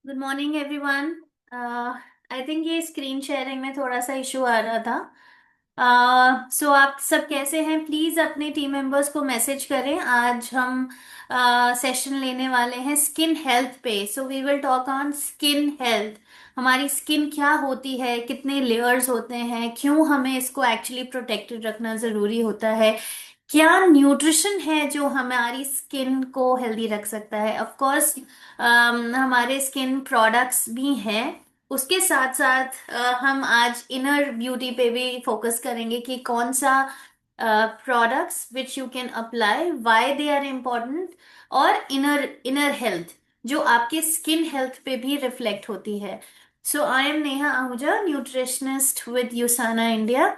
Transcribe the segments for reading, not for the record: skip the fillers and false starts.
Good morning everyone. I think ये screen sharing में थोड़ा सा इशू आ रहा था। सो आप सब कैसे हैं? प्लीज अपने टीम मेंबर्स को मैसेज करें। आज हम सेशन लेने वाले हैं स्किन हेल्थ पे। So we will talk on skin health. हमारी स्किन क्या होती है, कितने लेयर्स होते हैं, क्यों हमें इसको एक्चुअली प्रोटेक्टेड रखना जरूरी होता है, क्या न्यूट्रिशन है जो हमारी स्किन को हेल्दी रख सकता है। ऑफ कोर्स हमारे स्किन प्रोडक्ट्स भी हैं। उसके साथ साथ हम आज इनर ब्यूटी पे भी फोकस करेंगे कि कौन सा products which you can apply, why they are important, और इनर इनर हेल्थ जो आपके स्किन हेल्थ पे भी रिफ्लेक्ट होती है। So I am Neha Ahuja, nutritionist with Usana India,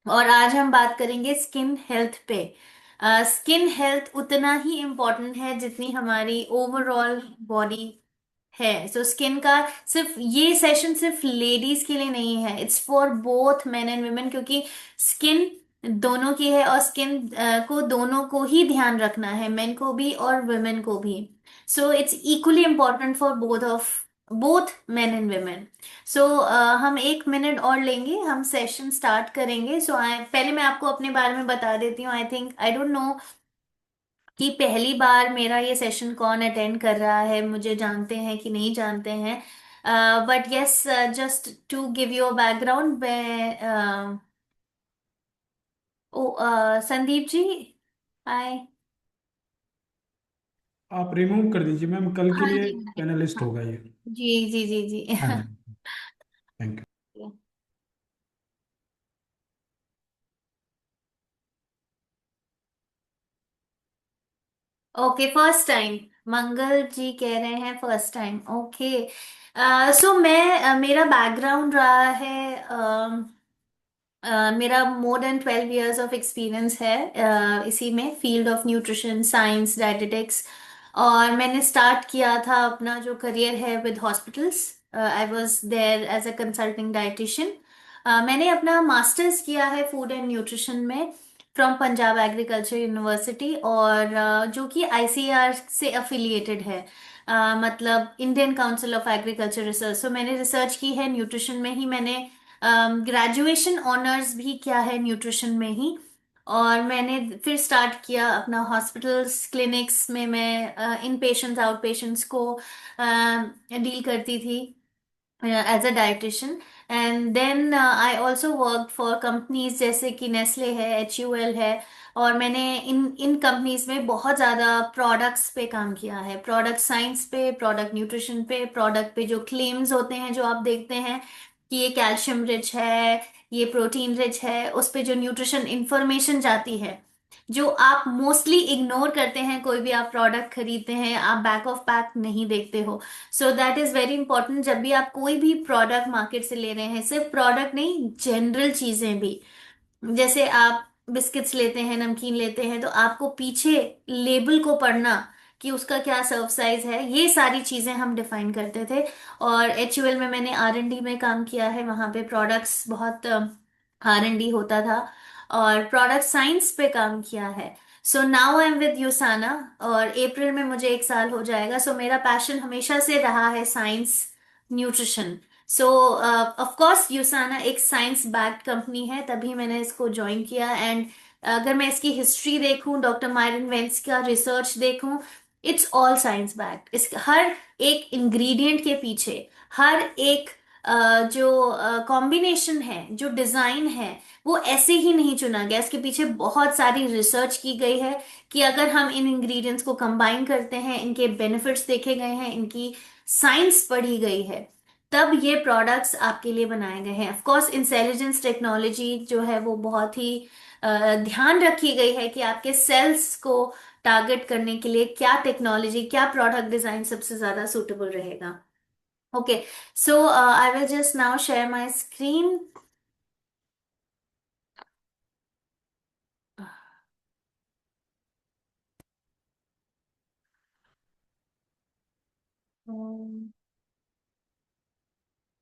और आज हम बात करेंगे स्किन हेल्थ पे। स्किन हेल्थ उतना ही इम्पोर्टेंट है जितनी हमारी ओवरऑल बॉडी है। सो स्किन का सिर्फ ये सेशन सिर्फ लेडीज के लिए नहीं है, it's for both men and women, क्योंकि स्किन दोनों की है और स्किन को दोनों को ही ध्यान रखना है, मेन को भी और वुमेन को भी। So it's equally important for both men and women. So हम 1 मिनट और लेंगे, हम सेशन स्टार्ट करेंगे। सो पहले मैं आपको अपने बारे में बता देती हूँ। आई डोंट नो कि पहली बार मेरा ये सेशन कौन अटेंड कर रहा है, मुझे जानते हैं कि नहीं जानते हैं। But yes, just to give you a background, मैं संदीप जी, हाय। आप रिमूव कर दीजिए मैम, कल के हाँ लिए जी। पैनलिस्ट हाँ होगा ये। जी जी जी जी। हाँ जी। Thank you. Okay, first time. Mangal ji कह रहे हैं फर्स्ट टाइम। ओके। सो मेरा बैकग्राउंड रहा है, मेरा more than 12 years of experience है इसी में, field of nutrition science dietetics. और मैंने स्टार्ट किया था अपना जो करियर है with hospitals. I was there as a consulting dietitian. मैंने अपना मास्टर्स किया है फूड एंड न्यूट्रिशन में फ्रॉम पंजाब एग्रीकल्चर यूनिवर्सिटी, और जो कि आईसीएआर से अफिलिएटेड है। मतलब Indian council of agriculture research. So मैंने रिसर्च की है न्यूट्रिशन में ही। मैंने ग्रेजुएशन ऑनर्स भी किया है न्यूट्रिशन में ही। और मैंने फिर स्टार्ट किया अपना हॉस्पिटल्स क्लिनिक्स में। मैं इन पेशेंट्स आउट पेशेंट्स को डील करती थी as a dietitian. And then I also work for companies जैसे कि नेस्ले है, HUL है। और मैंने इन इन कंपनीज में बहुत ज़्यादा प्रोडक्ट्स पे काम किया है, प्रोडक्ट साइंस पे, प्रोडक्ट न्यूट्रिशन पे, प्रोडक्ट पे जो क्लेम्स होते हैं जो आप देखते हैं कि ये कैल्शियम रिच है, ये प्रोटीन रिच है, उस पे जो न्यूट्रिशन इंफॉर्मेशन जाती है जो आप मोस्टली इग्नोर करते हैं। कोई भी आप प्रोडक्ट खरीदते हैं, आप बैक ऑफ पैक नहीं देखते हो। So that is very important. जब भी आप कोई भी प्रोडक्ट मार्केट से ले रहे हैं, सिर्फ प्रोडक्ट नहीं, जनरल चीजें भी, जैसे आप बिस्किट्स लेते हैं, नमकीन लेते हैं, तो आपको पीछे लेबल को पढ़ना कि उसका क्या सर्व साइज है, ये सारी चीजें हम डिफाइन करते थे। और HUL में मैंने R&D में काम किया है, वहां पे प्रोडक्ट्स बहुत R&D होता था। और प्रोडक्ट साइंस पे काम किया है। So now I am with Usana, और अप्रैल में मुझे 1 साल हो जाएगा। सो मेरा पैशन हमेशा से रहा है science, nutrition. So of course Usana एक साइंस बैक्ड कंपनी है, तभी मैंने इसको ज्वाइन किया। एंड अगर मैं इसकी हिस्ट्री देखूं, डॉक्टर मायरन वेंस का रिसर्च देखूं, इट्स ऑल साइंस बैक्ड। इस हर एक इंग्रेडिएंट के पीछे, हर एक जो कॉम्बिनेशन है, जो डिजाइन है, वो ऐसे ही नहीं चुना गया। इसके पीछे बहुत सारी रिसर्च की गई है कि अगर हम इन इंग्रेडिएंट्स को कंबाइन करते हैं, इनके बेनिफिट्स देखे गए हैं, इनकी साइंस पढ़ी गई है, तब ये प्रोडक्ट्स आपके लिए बनाए गए हैं। ऑफ कोर्स इंटेलिजेंस टेक्नोलॉजी जो है वो बहुत ही ध्यान रखी गई है कि आपके सेल्स को टारगेट करने के लिए क्या टेक्नोलॉजी, क्या प्रोडक्ट डिजाइन सबसे ज्यादा सूटेबल रहेगा। Okay. So I will just now share my screen.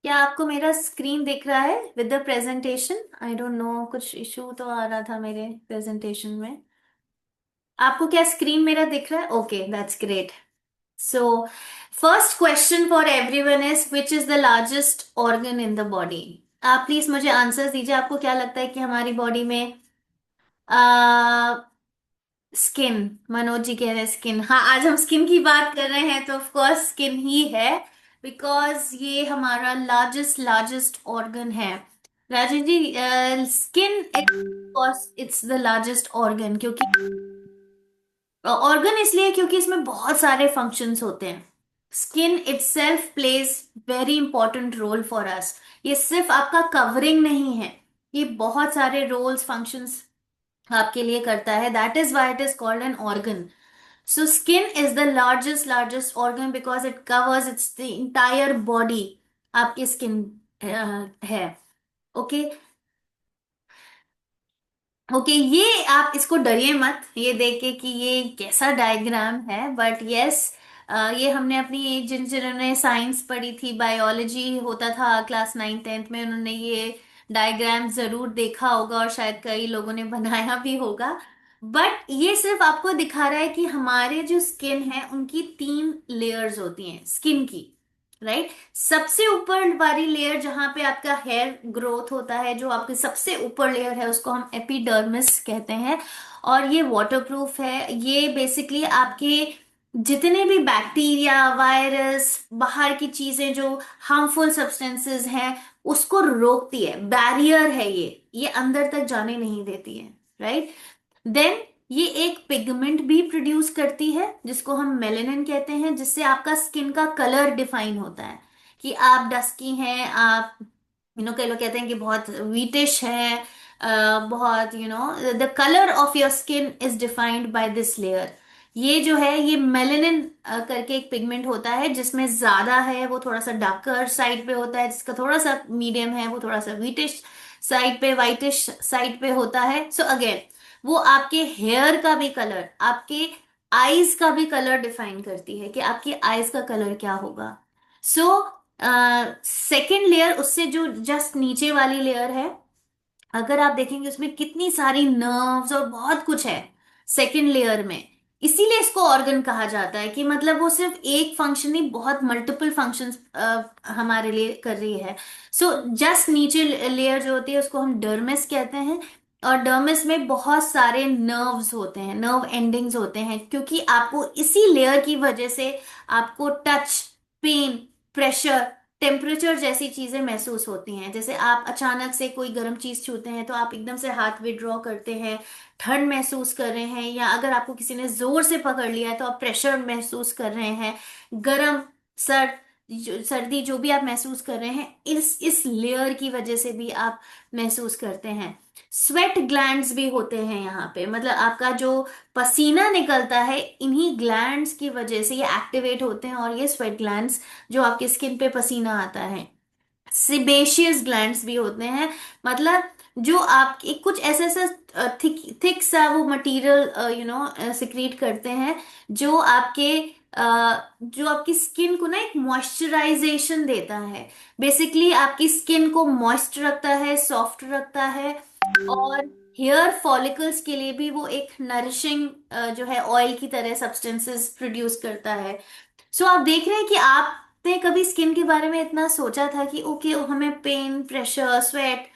क्या आपको मेरा स्क्रीन दिख रहा है with the presentation? I don't know, कुछ इशू तो आ रहा था मेरे प्रेजेंटेशन में। आपको क्या स्क्रीन मेरा दिख रहा है? Okay, that's great. So first question for everyone is which is the largest organ in the body? आप प्लीज मुझे आंसर दीजिए, आपको क्या लगता है कि हमारी बॉडी में स्किन? मनोज जी कह रहे हैं स्किन। हाँ, आज हम स्किन की बात कर रहे हैं तो ऑफ कोर्स स्किन ही है, बिकॉज ये हमारा लार्जेस्ट लार्जेस्ट ऑर्गन है। Rajesh ji, skin it's the largest organ, क्योंकि ऑर्गन इसलिए क्योंकि इसमें बहुत सारे फंक्शंस होते हैं। Skin itself plays very important role for us. ये सिर्फ आपका कवरिंग नहीं है, ये बहुत सारे रोल्स फंक्शंस आपके लिए करता है। That is why it is called an organ. So skin is the largest largest organ because it covers it's the entire body. आपकी स्किन है। ओके। ओके, ये आप इसको डरिए मत ये देख के कि ये कैसा डायग्राम है, बट यस, ये हमने अपनी जिन जिन्होंने साइंस पढ़ी थी, बायोलॉजी होता था क्लास 9th 10th में, उन्होंने ये डायग्राम जरूर देखा होगा और शायद कई लोगों ने बनाया भी होगा। बट ये सिर्फ आपको दिखा रहा है कि हमारे जो स्किन है उनकी 3 लेयर्स होती हैं स्किन की। राइट, सबसे ऊपर वाली लेयर जहां पे आपका हेयर ग्रोथ होता है, जो आपकी सबसे ऊपर लेयर है, उसको हम एपिडर्मिस कहते हैं। और ये वाटरप्रूफ है। ये बेसिकली आपके जितने भी बैक्टीरिया, वायरस, बाहर की चीजें जो हार्मफुल सब्सटेंसेस हैं, उसको रोकती है, बैरियर है ये अंदर तक जाने नहीं देती है। राइट। देन ये एक पिगमेंट भी प्रोड्यूस करती है जिसको हम मेलेनिन कहते हैं, जिससे आपका स्किन का कलर डिफाइन होता है कि आप डस्की हैं, आप कई लोग कहते हैं कि बहुत वीटिश है। बहुत the colour of your skin is defined by this layer. ये जो है ये मेलेनिन करके एक पिगमेंट होता है, जिसमें ज्यादा है वो थोड़ा सा डार्कर साइड पे होता है, जिसका थोड़ा सा मीडियम है वो थोड़ा सा वीटिश साइड पे, वाइटिश साइड पे होता है। सो अगेन, वो आपके हेयर का भी कलर, आपके आईज का भी कलर डिफाइन करती है कि आपकी आईज का कलर क्या होगा। सो सेकेंड लेयर, उससे जो जस्ट नीचे वाली लेयर है, अगर आप देखेंगे उसमें कितनी सारी नर्व्स और बहुत कुछ है सेकेंड लेयर में। इसीलिए इसको ऑर्गन कहा जाता है कि मतलब वो सिर्फ एक फंक्शन नहीं, बहुत मल्टीपल फंक्शंस हमारे लिए कर रही है। सो जस्ट नीचे लेयर जो होती है उसको हम डर्मिस कहते हैं। और डर्मिस में बहुत सारे नर्व्स होते हैं, नर्व एंडिंग्स होते हैं, क्योंकि आपको इसी लेयर की वजह से आपको टच, पेन, प्रेशर, टेम्परेचर जैसी चीजें महसूस होती हैं। जैसे आप अचानक से कोई गर्म चीज छूते हैं तो आप एकदम से हाथ विड्रॉ करते हैं, ठंड महसूस कर रहे हैं, या अगर आपको किसी ने जोर से पकड़ लिया है तो आप प्रेशर महसूस कर रहे हैं। गर्म, सर्द, सर्दी जो भी आप महसूस कर रहे हैं, इस लेयर की वजह से भी आप महसूस करते हैं। स्वेट ग्लैंड्स भी होते हैं यहाँ पे, मतलब आपका जो पसीना निकलता है, इन्हीं ग्लैंड्स की वजह से ये एक्टिवेट होते हैं, और ये स्वेट ग्लैंड्स जो आपकी स्किन पे पसीना आता है। सिबेशियस ग्लैंड्स भी होते हैं, मतलब जो आपके कुछ ऐसा ऐसा थिक थिक सा वो मटेरियल सिक्रीट करते हैं, जो आपके जो आपकी स्किन को ना एक मॉइस्चराइजेशन देता है। बेसिकली आपकी स्किन को मॉइस्ट रखता है, सॉफ्ट रखता है। और हेयर फॉलिकल्स के लिए भी वो एक नरिशिंग जो है ऑयल की तरह सब्सटेंसेस प्रोड्यूस करता है। सो आप देख रहे हैं कि आपने कभी स्किन के बारे में इतना सोचा था कि ओके, हमें pain, pressure, sweat,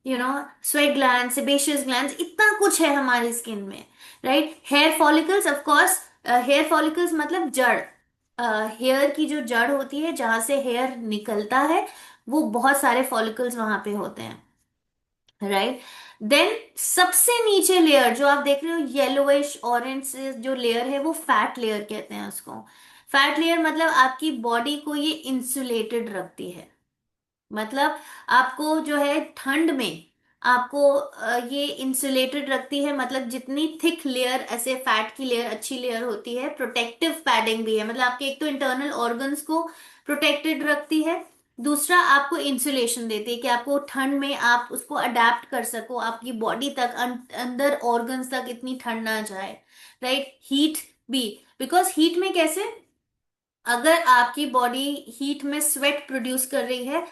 sweat gland, sebaceous gland, इतना कुछ है हमारी स्किन में। Right. Hair follicles, of course, hair follicles मतलब जड़, हेयर की जो जड़ होती है जहां से हेयर निकलता है, वो बहुत सारे फॉलिकल्स वहां पे होते हैं। राइट। देन सबसे नीचे लेयर जो आप देख रहे हो, येलोइश ऑरेंज जो लेयर है, वो फैट लेयर कहते हैं उसको। फैट लेयर मतलब आपकी बॉडी को ये इंसुलेटेड रखती है। मतलब आपको जो है ठंड में आपको ये इंसुलेटेड रखती है। मतलब जितनी थिक लेयर, ऐसे फैट की लेयर अच्छी लेयर होती है, प्रोटेक्टिव पैडिंग भी है, मतलब आपके एक तो इंटरनल ऑर्गन्स को प्रोटेक्टेड रखती है, दूसरा आपको इंसुलेशन देती है कि आपको ठंड में आप उसको अडेप्ट कर सको, आपकी बॉडी तक, अंदर ऑर्गन्स तक इतनी ठंड ना जाए। राइट। हीट भी, बिकॉज हीट में कैसे, अगर आपकी बॉडी हीट में स्वेट प्रोड्यूस कर रही है,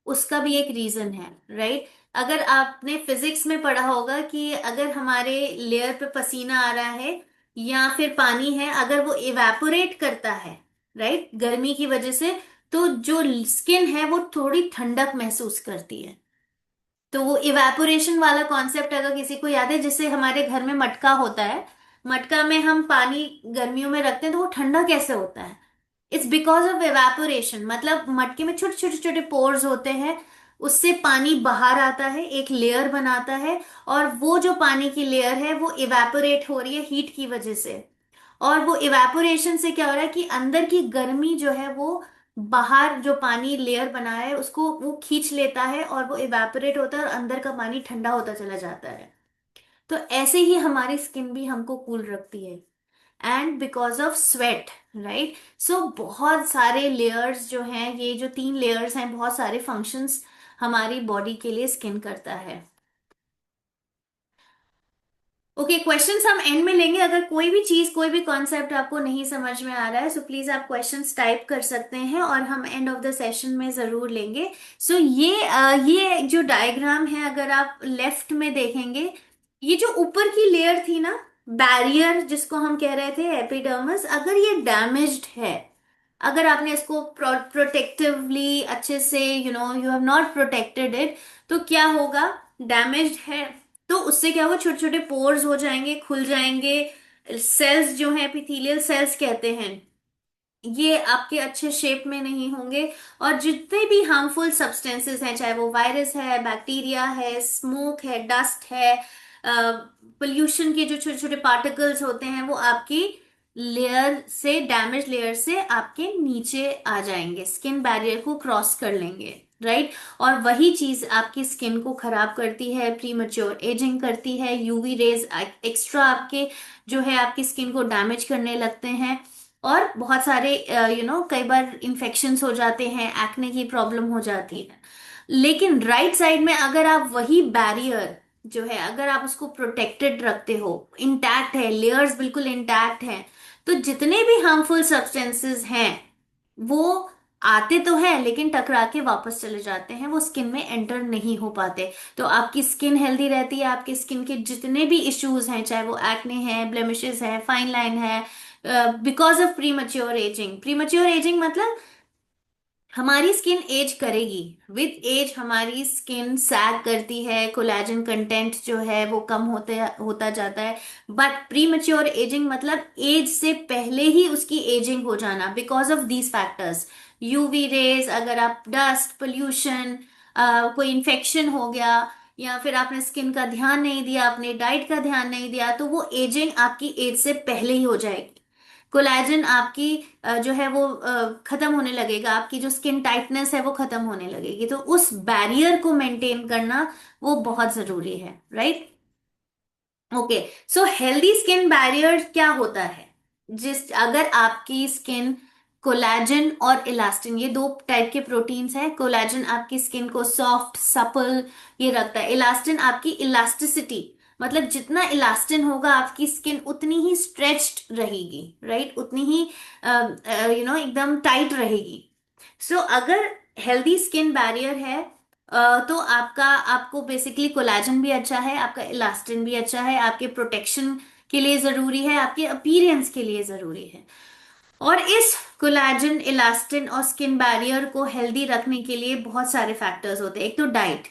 उसका भी एक रीजन है। राइट। अगर आपने फिजिक्स में पढ़ा होगा कि अगर हमारे लेयर पे पसीना आ रहा है या फिर पानी है, अगर वो इवेपोरेट करता है राइट, गर्मी की वजह से। तो जो स्किन है वो थोड़ी ठंडक महसूस करती है। तो वो इवेपोरेशन वाला कॉन्सेप्ट अगर किसी को याद है, जैसे हमारे घर में मटका होता है, मटका में हम पानी गर्मियों में रखते हैं तो वो ठंडा कैसे होता है? It's because of evaporation. मतलब मटके में छोटे छोटे छोटे पोर्स होते हैं, उससे पानी बाहर आता है, एक लेयर बनाता है, और वो जो पानी की लेयर है वो इवेपोरेट हो रही है हीट की वजह से। और वो इवेपोरेशन से क्या हो रहा है कि अंदर की गर्मी जो है वो बाहर जो पानी लेयर बना है उसको वो खींच लेता है, और वो इवेपोरेट होता है और अंदर का पानी ठंडा होता चला जाता है। तो ऐसे ही हमारी स्किन भी हमको कूल रखती है, and because of sweat, right. So बहुत सारे लेयर्स जो हैं, ये जो 3 लेयर्स हैं, बहुत सारे फंक्शंस हमारी बॉडी के लिए स्किन करता है। ओके, क्वेश्चंस हम एंड में लेंगे। अगर कोई भी चीज, कोई भी कॉन्सेप्ट आपको नहीं समझ में आ रहा है, सो प्लीज आप क्वेश्चंस टाइप कर सकते हैं और हम एंड ऑफ द सेशन में जरूर लेंगे। सो ये जो डायग्राम है, अगर आप लेफ्ट में देखेंगे, ये जो ऊपर की लेयर थी ना, बैरियर जिसको हम कह रहे थे एपिडर्मिस, अगर ये डैमेज्ड है, अगर आपने इसको प्रोटेक्टिवली अच्छे से, you have not protected it, तो क्या होगा? डैमेज्ड है तो उससे क्या होगा? छोटे छोटे पोर्स हो जाएंगे, खुल जाएंगे। सेल्स जो है, एपिथेलियल सेल्स कहते हैं, ये आपके अच्छे शेप में नहीं होंगे। और जितने भी हार्मफुल सब्सटेंसेस हैं, चाहे वो वायरस है, बैक्टीरिया है, स्मोक है, डस्ट है, पोल्यूशन के जो छोटे छोटे पार्टिकल्स होते हैं, वो आपकी लेयर से, डैमेज लेयर से आपके नीचे आ जाएंगे, स्किन बैरियर को क्रॉस कर लेंगे, राइट। और वही चीज आपकी स्किन को खराब करती है, प्रीमच्योर एजिंग करती है, यूवी रेज एक्स्ट्रा आपके जो है आपकी स्किन को डैमेज करने लगते हैं। और बहुत सारे कई बार इन्फेक्शंस हो जाते हैं, एक्ने की प्रॉब्लम हो जाती है। लेकिन राइट साइड में अगर आप वही बैरियर जो है, अगर आप उसको प्रोटेक्टेड रखते हो, इंटैक्ट है, लेयर्स बिल्कुल इंटैक्ट हैं, तो जितने भी हार्मफुल सब्सटेंसेस हैं वो आते तो हैं लेकिन टकरा के वापस चले जाते हैं, वो स्किन में एंटर नहीं हो पाते। तो आपकी स्किन हेल्दी रहती है। आपकी स्किन के जितने भी इश्यूज हैं, चाहे वो एक्ने है, ब्लेमिशेस है, फाइन लाइन है, because of premature ageing. Premature ageing मतलब हमारी स्किन एज करेगी, विद एज हमारी स्किन सैग करती है, कोलेजन कंटेंट जो है वो कम होते होता जाता है। बट प्रीमच्योर एजिंग मतलब एज से पहले ही उसकी एजिंग हो जाना, because of these factors. UV rays, अगर आप डस्ट, पोल्यूशन, कोई इन्फेक्शन हो गया, या फिर आपने स्किन का ध्यान नहीं दिया, अपने डाइट का ध्यान नहीं दिया, तो वो एजिंग आपकी एज से पहले ही हो जाएगी। कोलेजन आपकी जो है वो खत्म होने लगेगा, आपकी जो स्किन टाइटनेस है वो खत्म होने लगेगी। तो उस बैरियर को मेंटेन करना वो बहुत जरूरी है, right. Okay, so healthy skin barrier क्या होता है? जिस अगर आपकी स्किन, कोलेजन और इलास्टिन, ये 2 टाइप के प्रोटीन्स हैं। कोलेजन आपकी स्किन को सॉफ्ट, सपल ये रखता है। इलास्टिन आपकी इलास्टिसिटी, मतलब जितना इलास्टिन होगा आपकी स्किन उतनी ही स्ट्रेच्ड रहेगी, राइट, उतनी ही एकदम टाइट रहेगी। सो अगर हेल्दी स्किन बैरियर है, तो आपको बेसिकली कोलेजन भी अच्छा है, आपका इलास्टिन भी अच्छा है, आपके प्रोटेक्शन के लिए जरूरी है, आपके अपीयरेंस के लिए जरूरी है। और इस कोलेजन, इलास्टिन और स्किन बैरियर को हेल्दी रखने के लिए बहुत सारे फैक्टर्स होते हैं। एक तो डाइट,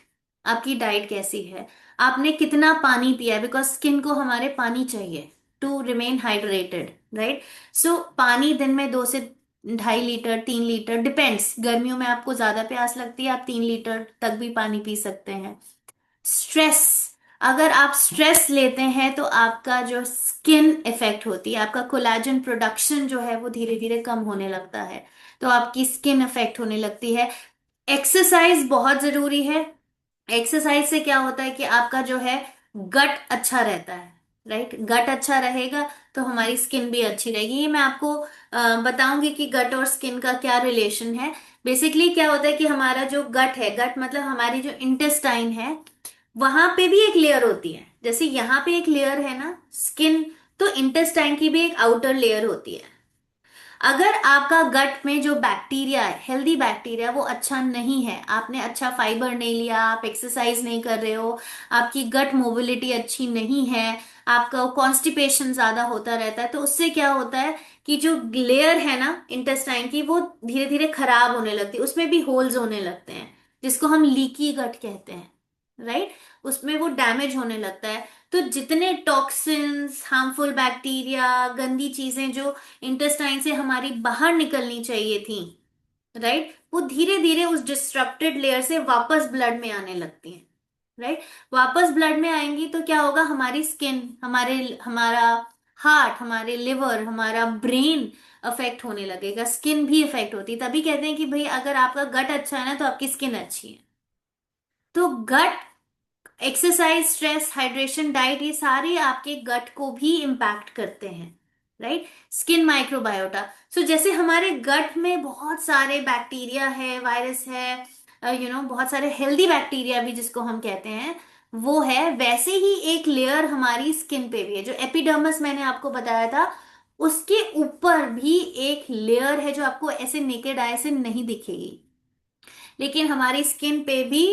आपकी डाइट कैसी है, आपने कितना पानी पिया है, बिकॉज स्किन को हमारे पानी चाहिए टू रिमेन हाइड्रेटेड, राइट। सो पानी दिन में 2 से 2.5 लीटर, 3 लीटर, डिपेंड्स। गर्मियों में आपको ज्यादा प्यास लगती है, आप 3 लीटर तक भी पानी पी सकते हैं। स्ट्रेस, अगर आप स्ट्रेस लेते हैं तो आपका जो स्किन इफेक्ट होती है, आपका कोलेजन प्रोडक्शन जो है वो धीरे धीरे कम होने लगता है, तो आपकी स्किन इफेक्ट होने लगती है। एक्सरसाइज बहुत जरूरी है। एक्सरसाइज से क्या होता है कि आपका जो है गट अच्छा रहता है, राइट। गट अच्छा रहेगा तो हमारी स्किन भी अच्छी रहेगी। ये मैं आपको बताऊंगी कि गट और स्किन का क्या रिलेशन है। बेसिकली क्या होता है कि हमारा जो गट है, गट मतलब हमारी जो इंटेस्टाइन है, वहां पे भी एक लेयर होती है। जैसे यहाँ पे एक लेयर है ना स्किन, तो इंटेस्टाइन की भी एक आउटर लेयर होती है। अगर आपका गट में जो बैक्टीरिया है, हेल्दी बैक्टीरिया, वो अच्छा नहीं है, आपने अच्छा फाइबर नहीं लिया, आप एक्सरसाइज नहीं कर रहे हो, आपकी गट मोबिलिटी अच्छी नहीं है, आपका कॉन्स्टिपेशन ज्यादा होता रहता है, तो उससे क्या होता है कि जो लेयर है ना इंटेस्टाइन की, वो धीरे धीरे खराब होने लगती है, उसमें भी होल्स होने लगते हैं, जिसको हम लीकी गट कहते हैं, राइट। उसमें वो डैमेज होने लगता है। तो जितने टॉक्सिन्स, हार्मफुल बैक्टीरिया, गंदी चीजें जो इंटेस्टाइन से हमारी बाहर निकलनी चाहिए थी, राइट, वो धीरे धीरे उस डिस्ट्रप्टेड लेयर से वापस ब्लड में आने लगती हैं, राइट। वापस ब्लड में आएंगी तो क्या होगा, हमारी स्किन, हमारे हमारा हार्ट, हमारे लिवर, हमारा ब्रेन अफेक्ट होने लगेगा, स्किन भी अफेक्ट होती है। तभी कहते हैं कि भाई अगर आपका गट अच्छा है ना तो आपकी स्किन अच्छी है। तो गट, एक्सरसाइज, स्ट्रेस, हाइड्रेशन, डाइट, ये सारे आपके गट को भी इम्पैक्ट करते हैं, राइट। स्किन माइक्रोबायोटा, सो जैसे हमारे गट में बहुत सारे बैक्टीरिया है, वायरस है, बहुत सारे हेल्दी बैक्टीरिया भी जिसको हम कहते हैं वो है, वैसे ही एक लेयर हमारी स्किन पे भी है, जो एपिडर्मिस मैंने आपको बताया था, उसके ऊपर भी एक लेयर है जो आपको ऐसे नेकेड आई से नहीं दिखेगी, लेकिन हमारी स्किन पे भी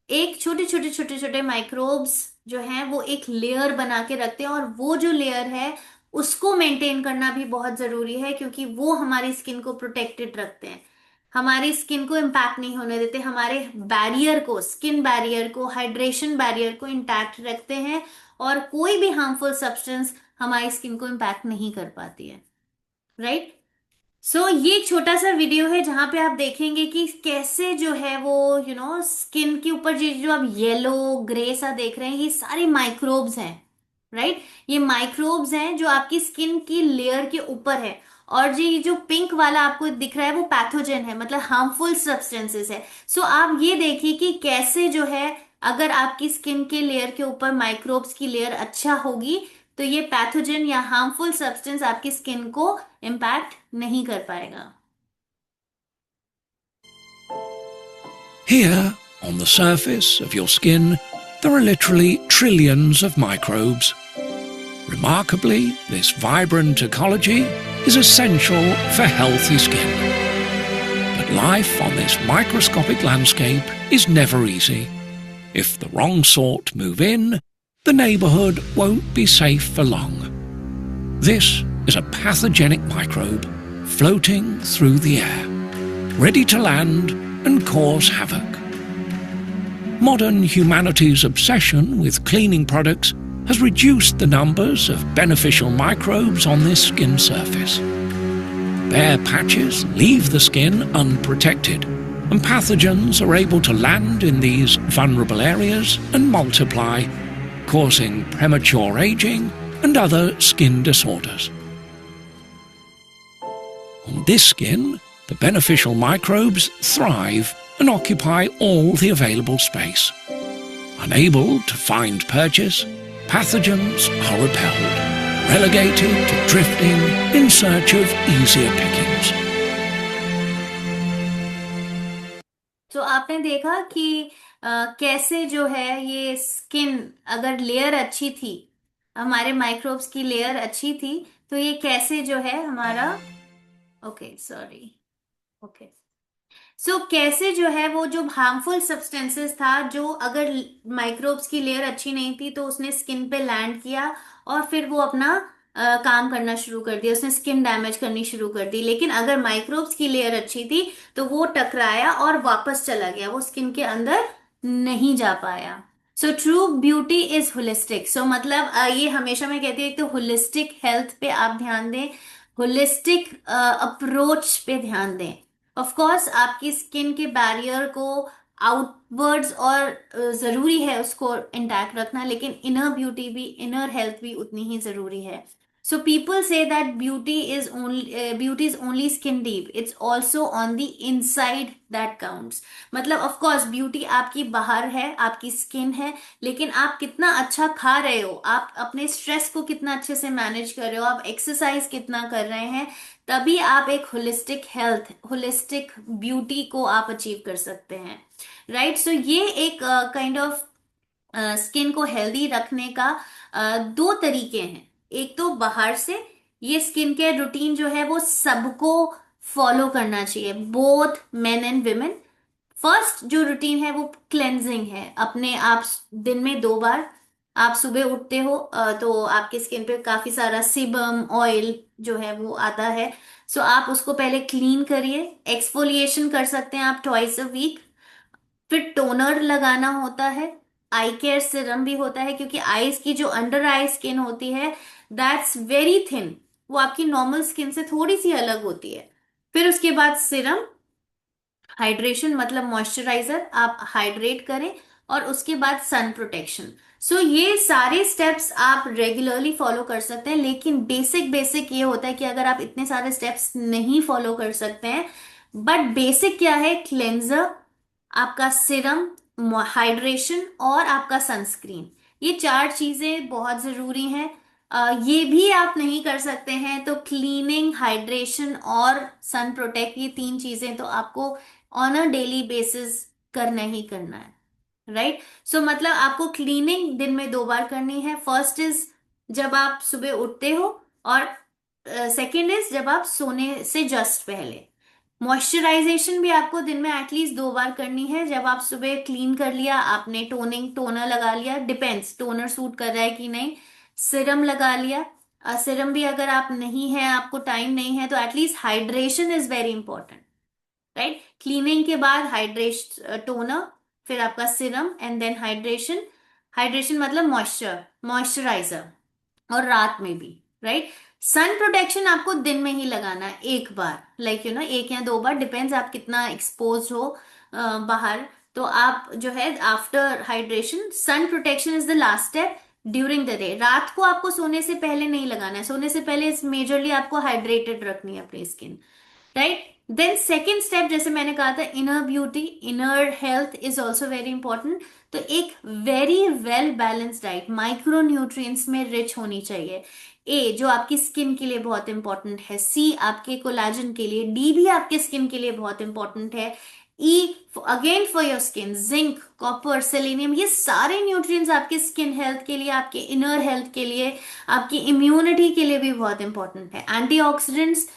एक छोटे छोटे छोटे छोटे माइक्रोब्स जो हैं वो एक लेयर बना के रखते हैं, और वो जो लेयर है उसको मेंटेन करना भी बहुत जरूरी है, क्योंकि वो हमारी स्किन को प्रोटेक्टेड रखते हैं, हमारी स्किन को इम्पैक्ट नहीं होने देते, हमारे बैरियर को, स्किन बैरियर को, हाइड्रेशन बैरियर को इंटैक्ट रखते हैं, और कोई भी हार्मफुल सब्सटेंस हमारी स्किन को इम्पैक्ट नहीं कर पाती है, राइट। ये एक छोटा सा वीडियो है जहां पे आप देखेंगे कि कैसे जो है वो स्किन के ऊपर जो आप येलो ग्रे सा देख रहे हैं, ये सारे माइक्रोब्स हैं, राइट। ये माइक्रोब्स हैं जो आपकी स्किन की लेयर के ऊपर है, और जो ये जो पिंक वाला आपको दिख रहा है वो पैथोजन है, मतलब हार्मफुल सब्सटेंसेस है। आप ये देखिए कि कैसे जो है, अगर आपकी स्किन के लेयर के ऊपर माइक्रोब्स की लेयर अच्छा होगी तो ये पैथोजन या हार्मफुल सब्सटेंस आपकी स्किन को इम्पैक्ट नहीं कर पाएगा। Here, on the surface of your skin, there are literally trillions of microbes. Remarkably, this vibrant ecology is essential for healthy skin. But life on this microscopic landscape is never easy. If the wrong sort move in, the neighbourhood won't be safe for long. This is a pathogenic microbe floating through the air, ready to land and cause havoc. Modern humanity's obsession with cleaning products has reduced the numbers of beneficial microbes on this skin surface. Bare patches leave the skin unprotected, and pathogens are able to land in these vulnerable areas and multiply, causing premature aging and other skin disorders. On this skin, the beneficial microbes thrive and occupy all the available space. Unable to find purchase, pathogens are repelled, relegated to drifting in search of easier pickings. तो आपने देखा कि कैसे जो है ये skin, अगर layer अच्छी थी, हमारे माइक्रोब्स की लेयर अच्छी थी, तो ये कैसे जो है हमारा, ओके सॉरी, ओके, कैसे जो है वो जो हार्मफुल सब्सटेंसेस था, जो अगर माइक्रोब्स की लेयर अच्छी नहीं थी तो उसने स्किन पे लैंड किया, और फिर वो अपना काम करना शुरू कर दिया, उसने स्किन डैमेज करनी शुरू कर दी। लेकिन अगर माइक्रोब्स की लेयर अच्छी थी तो वो टकराया और वापस चला गया, वो स्किन के अंदर नहीं जा पाया। True beauty is holistic. मतलब ये हमेशा मैं कहती हूँ, एक तो होलिस्टिक हेल्थ पे आप ध्यान दें, होलिस्टिक अप्रोच पे ध्यान दें। ऑफ कोर्स आपकी स्किन के बैरियर को आउटवर्ड्स और जरूरी है उसको इंटैक्ट रखना, लेकिन इनर ब्यूटी भी, इनर हेल्थ भी उतनी ही जरूरी है। People say that beauty is only skin deep, it's also on the inside that counts. मतलब ऑफ कोर्स ब्यूटी आपकी बाहर है, आपकी स्किन है, लेकिन आप कितना अच्छा खा रहे हो, आप अपने स्ट्रेस को कितना अच्छे से मैनेज कर रहे हो, आप एक्सरसाइज कितना कर रहे हैं, तभी आप एक होलिस्टिक हेल्थ, होलिस्टिक ब्यूटी को आप अचीव कर सकते हैं, राइट। ये एक काइंड ऑफ स्किन को हेल्दी रखने का दो तरीके हैं। एक तो बाहर से, ये स्किन केयर रूटीन जो है वो सबको फॉलो करना चाहिए, both men and women. First जो रूटीन है वो क्लेंजिंग है, अपने आप दिन में 2 बार, आप सुबह उठते हो तो आपके स्किन पे काफी सारा सीबम ऑयल जो है वो आता है। सो आप उसको पहले क्लीन करिए। एक्सफोलिएशन कर सकते हैं आप ट्वाइस अ वीक। फिर टोनर लगाना होता है। आई केयर सिरम भी होता है, क्योंकि आईज की जो अंडर आई स्किन होती है दैट्स वेरी थिन, वो आपकी नॉर्मल स्किन से थोड़ी सी अलग होती है। फिर उसके बाद सिरम, हाइड्रेशन मतलब मॉइस्चराइजर, आप हाइड्रेट करें। और उसके बाद सन प्रोटेक्शन। सो ये सारे स्टेप्स आप रेगुलरली फॉलो कर सकते हैं, लेकिन बेसिक बेसिक ये होता है कि अगर आप इतने सारे स्टेप्स नहीं फॉलो कर सकते हैं, बट बेसिक क्या है, क्लेंजर, आपका सिरम, हाइड्रेशन और आपका सनस्क्रीन, ये चार चीजें बहुत जरूरी हैं। ये भी आप नहीं कर सकते हैं तो क्लीनिंग, हाइड्रेशन और सन प्रोटेक्ट, ये तीन चीजें तो आपको ऑन अ डेली बेसिस करना ही करना है, राइट। सो मतलब आपको क्लीनिंग दिन में 2 बार करनी है। फर्स्ट इज जब आप सुबह उठते हो, और सेकंड इज जब आप सोने से जस्ट पहले। मॉइस्चराइजेशन भी आपको दिन में एटलीस्ट 2 बार करनी है। जब आप सुबह क्लीन कर लिया, आपने टोनिंग टोनर लगा लिया, डिपेंड्स टोनर सूट कर रहा है कि नहीं, सिरम लगा लिया। सिरम भी अगर आप नहीं है, आपको टाइम नहीं है, तो at least hydration is very important, right. Cleaning के बाद हाइड्रेशन, टोनर, फिर आपका serum and then hydration. Hydration मतलब मॉइस्चराइजर, और रात में भी, राइट। सन प्रोटेक्शन आपको दिन में ही लगाना है 1 बार, लाइक 1 या 2 बार, डिपेंड्स आप कितना एक्सपोज हो बाहर। तो आप जो है after hydration, sun protection is the last step during the day. रात को आपको सोने से पहले नहीं लगाना है, सोने से पहले मेजरली आपको हाइड्रेटेड रखनी है अपनी skin, right. Then second step, जैसे मैंने कहा था, inner beauty, inner health is also very important. तो एक very well balanced diet, micro nutrients में रिच होनी चाहिए। ए जो आपकी स्किन के लिए बहुत इंपॉर्टेंट है, सी आपके कोलाजन के लिए, डी भी आपके स्किन के लिए बहुत इंपॉर्टेंट है, E again for your skin, zinc, copper, selenium, ये सारे न्यूट्रिएंट्स आपके स्किन हेल्थ के लिए, आपके इनर हेल्थ के लिए, आपकी इम्यूनिटी के लिए भी बहुत इंपॉर्टेंट है। Antioxidants,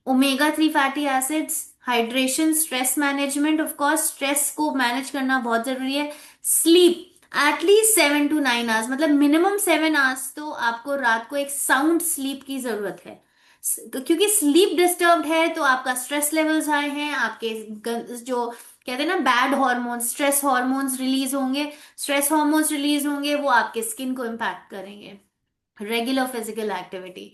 omega 3 fatty acids, hydration, stress management, of course stress को मैनेज करना बहुत जरूरी है। स्लीप एटलीस्ट 7 to 9 आवर्स, मतलब मिनिमम 7 आवर्स तो आपको रात को एक साउंड स्लीप की जरूरत है। क्योंकि स्लीप डिस्टर्ब्ड है तो आपका स्ट्रेस लेवल्स हाई हैं, आपके जो कहते हैं ना bad hormones, stress hormones release होंगे। स्ट्रेस हार्मोन्स रिलीज होंगे, वो आपके स्किन को इम्पैक्ट करेंगे। Regular physical activity.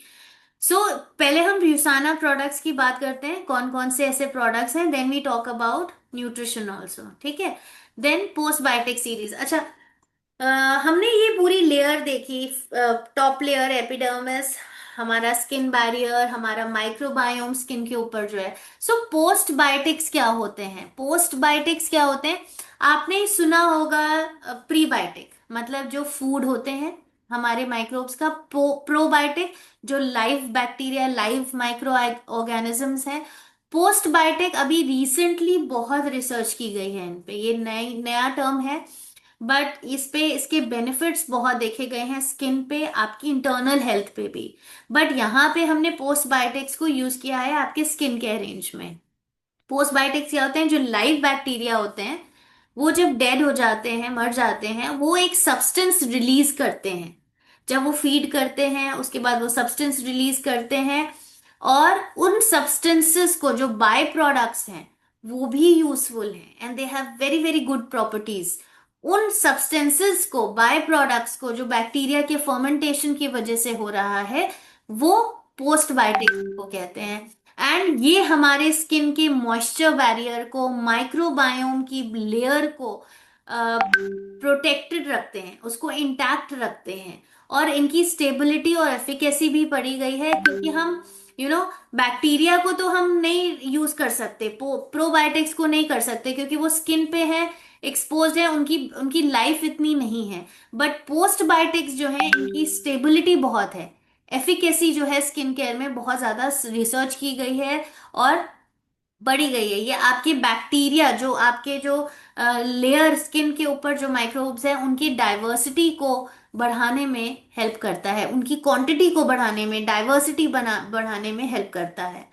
सो पहले हम ब्यूसाना प्रोडक्ट्स की बात करते हैं, कौन कौन से ऐसे प्रोडक्ट्स हैं, then we talk about nutrition also, ठीक है। Then postbiotic series. अच्छा, हमने ये पूरी लेयर देखी, टॉप लेयर एपिडर्मिस, हमारा स्किन बैरियर, हमारा माइक्रोबायोम स्किन के ऊपर जो है। सो पोस्ट बायोटिक्स क्या होते हैं? पोस्ट बायोटिक्स क्या होते हैं? आपने सुना होगा प्रीबायोटिक, मतलब जो फूड होते हैं हमारे माइक्रोब्स का, प्रोबायोटिक जो live bacteria, live micro organisms हैं। पोस्ट बायोटिक अभी रिसेंटली बहुत रिसर्च की गई है इन पे, ये नया टर्म है, बट इस पे इसके बेनिफिट्स बहुत देखे गए हैं स्किन पे, आपकी इंटरनल हेल्थ पे भी। बट यहाँ पे हमने पोस्ट बायोटिक्स को यूज किया है आपके स्किन केयर रेंज में। पोस्ट बायोटिक्स क्या होते हैं? जो लाइव बैक्टीरिया होते हैं वो जब डेड हो जाते हैं, मर जाते हैं, वो एक सब्सटेंस रिलीज करते हैं। जब वो फीड करते हैं उसके बाद वो सब्सटेंस रिलीज करते हैं, और उन सब्सटेंसेस को जो बाय प्रोडक्ट्स हैं वो भी यूजफुल हैं and they have very very good properties. उन सब्सटेंसेस को, बाय प्रोडक्ट्स को, जो बैक्टीरिया के फर्मेंटेशन की वजह से हो रहा है, वो पोस्ट बायोटिक्स को कहते हैं। एंड ये हमारे स्किन के मॉइस्चर बैरियर को, माइक्रोबायोम की लेयर को प्रोटेक्टेड रखते हैं, उसको इंटैक्ट रखते हैं। और इनकी स्टेबिलिटी और एफिकेसी भी पड़ी गई है, क्योंकि हम बैक्टीरिया को तो हम नहीं यूज कर सकते, प्रोबायोटिक्स को नहीं कर सकते, क्योंकि वो स्किन पे है, एक्सपोज है, उनकी उनकी लाइफ इतनी नहीं है। बट पोस्ट बायोटिक्स जो है इनकी स्टेबिलिटी बहुत है, एफिकेसी जो है स्किन केयर में बहुत ज्यादा रिसर्च की गई है और बढ़ी गई है। ये आपके बैक्टीरिया, जो आपके जो लेयर, स्किन के ऊपर जो माइक्रोब्स हैं, उनकी डाइवर्सिटी को बढ़ाने में हेल्प करता है, उनकी क्वांटिटी को बढ़ाने में, डाइवर्सिटी बढ़ाने में हेल्प करता है।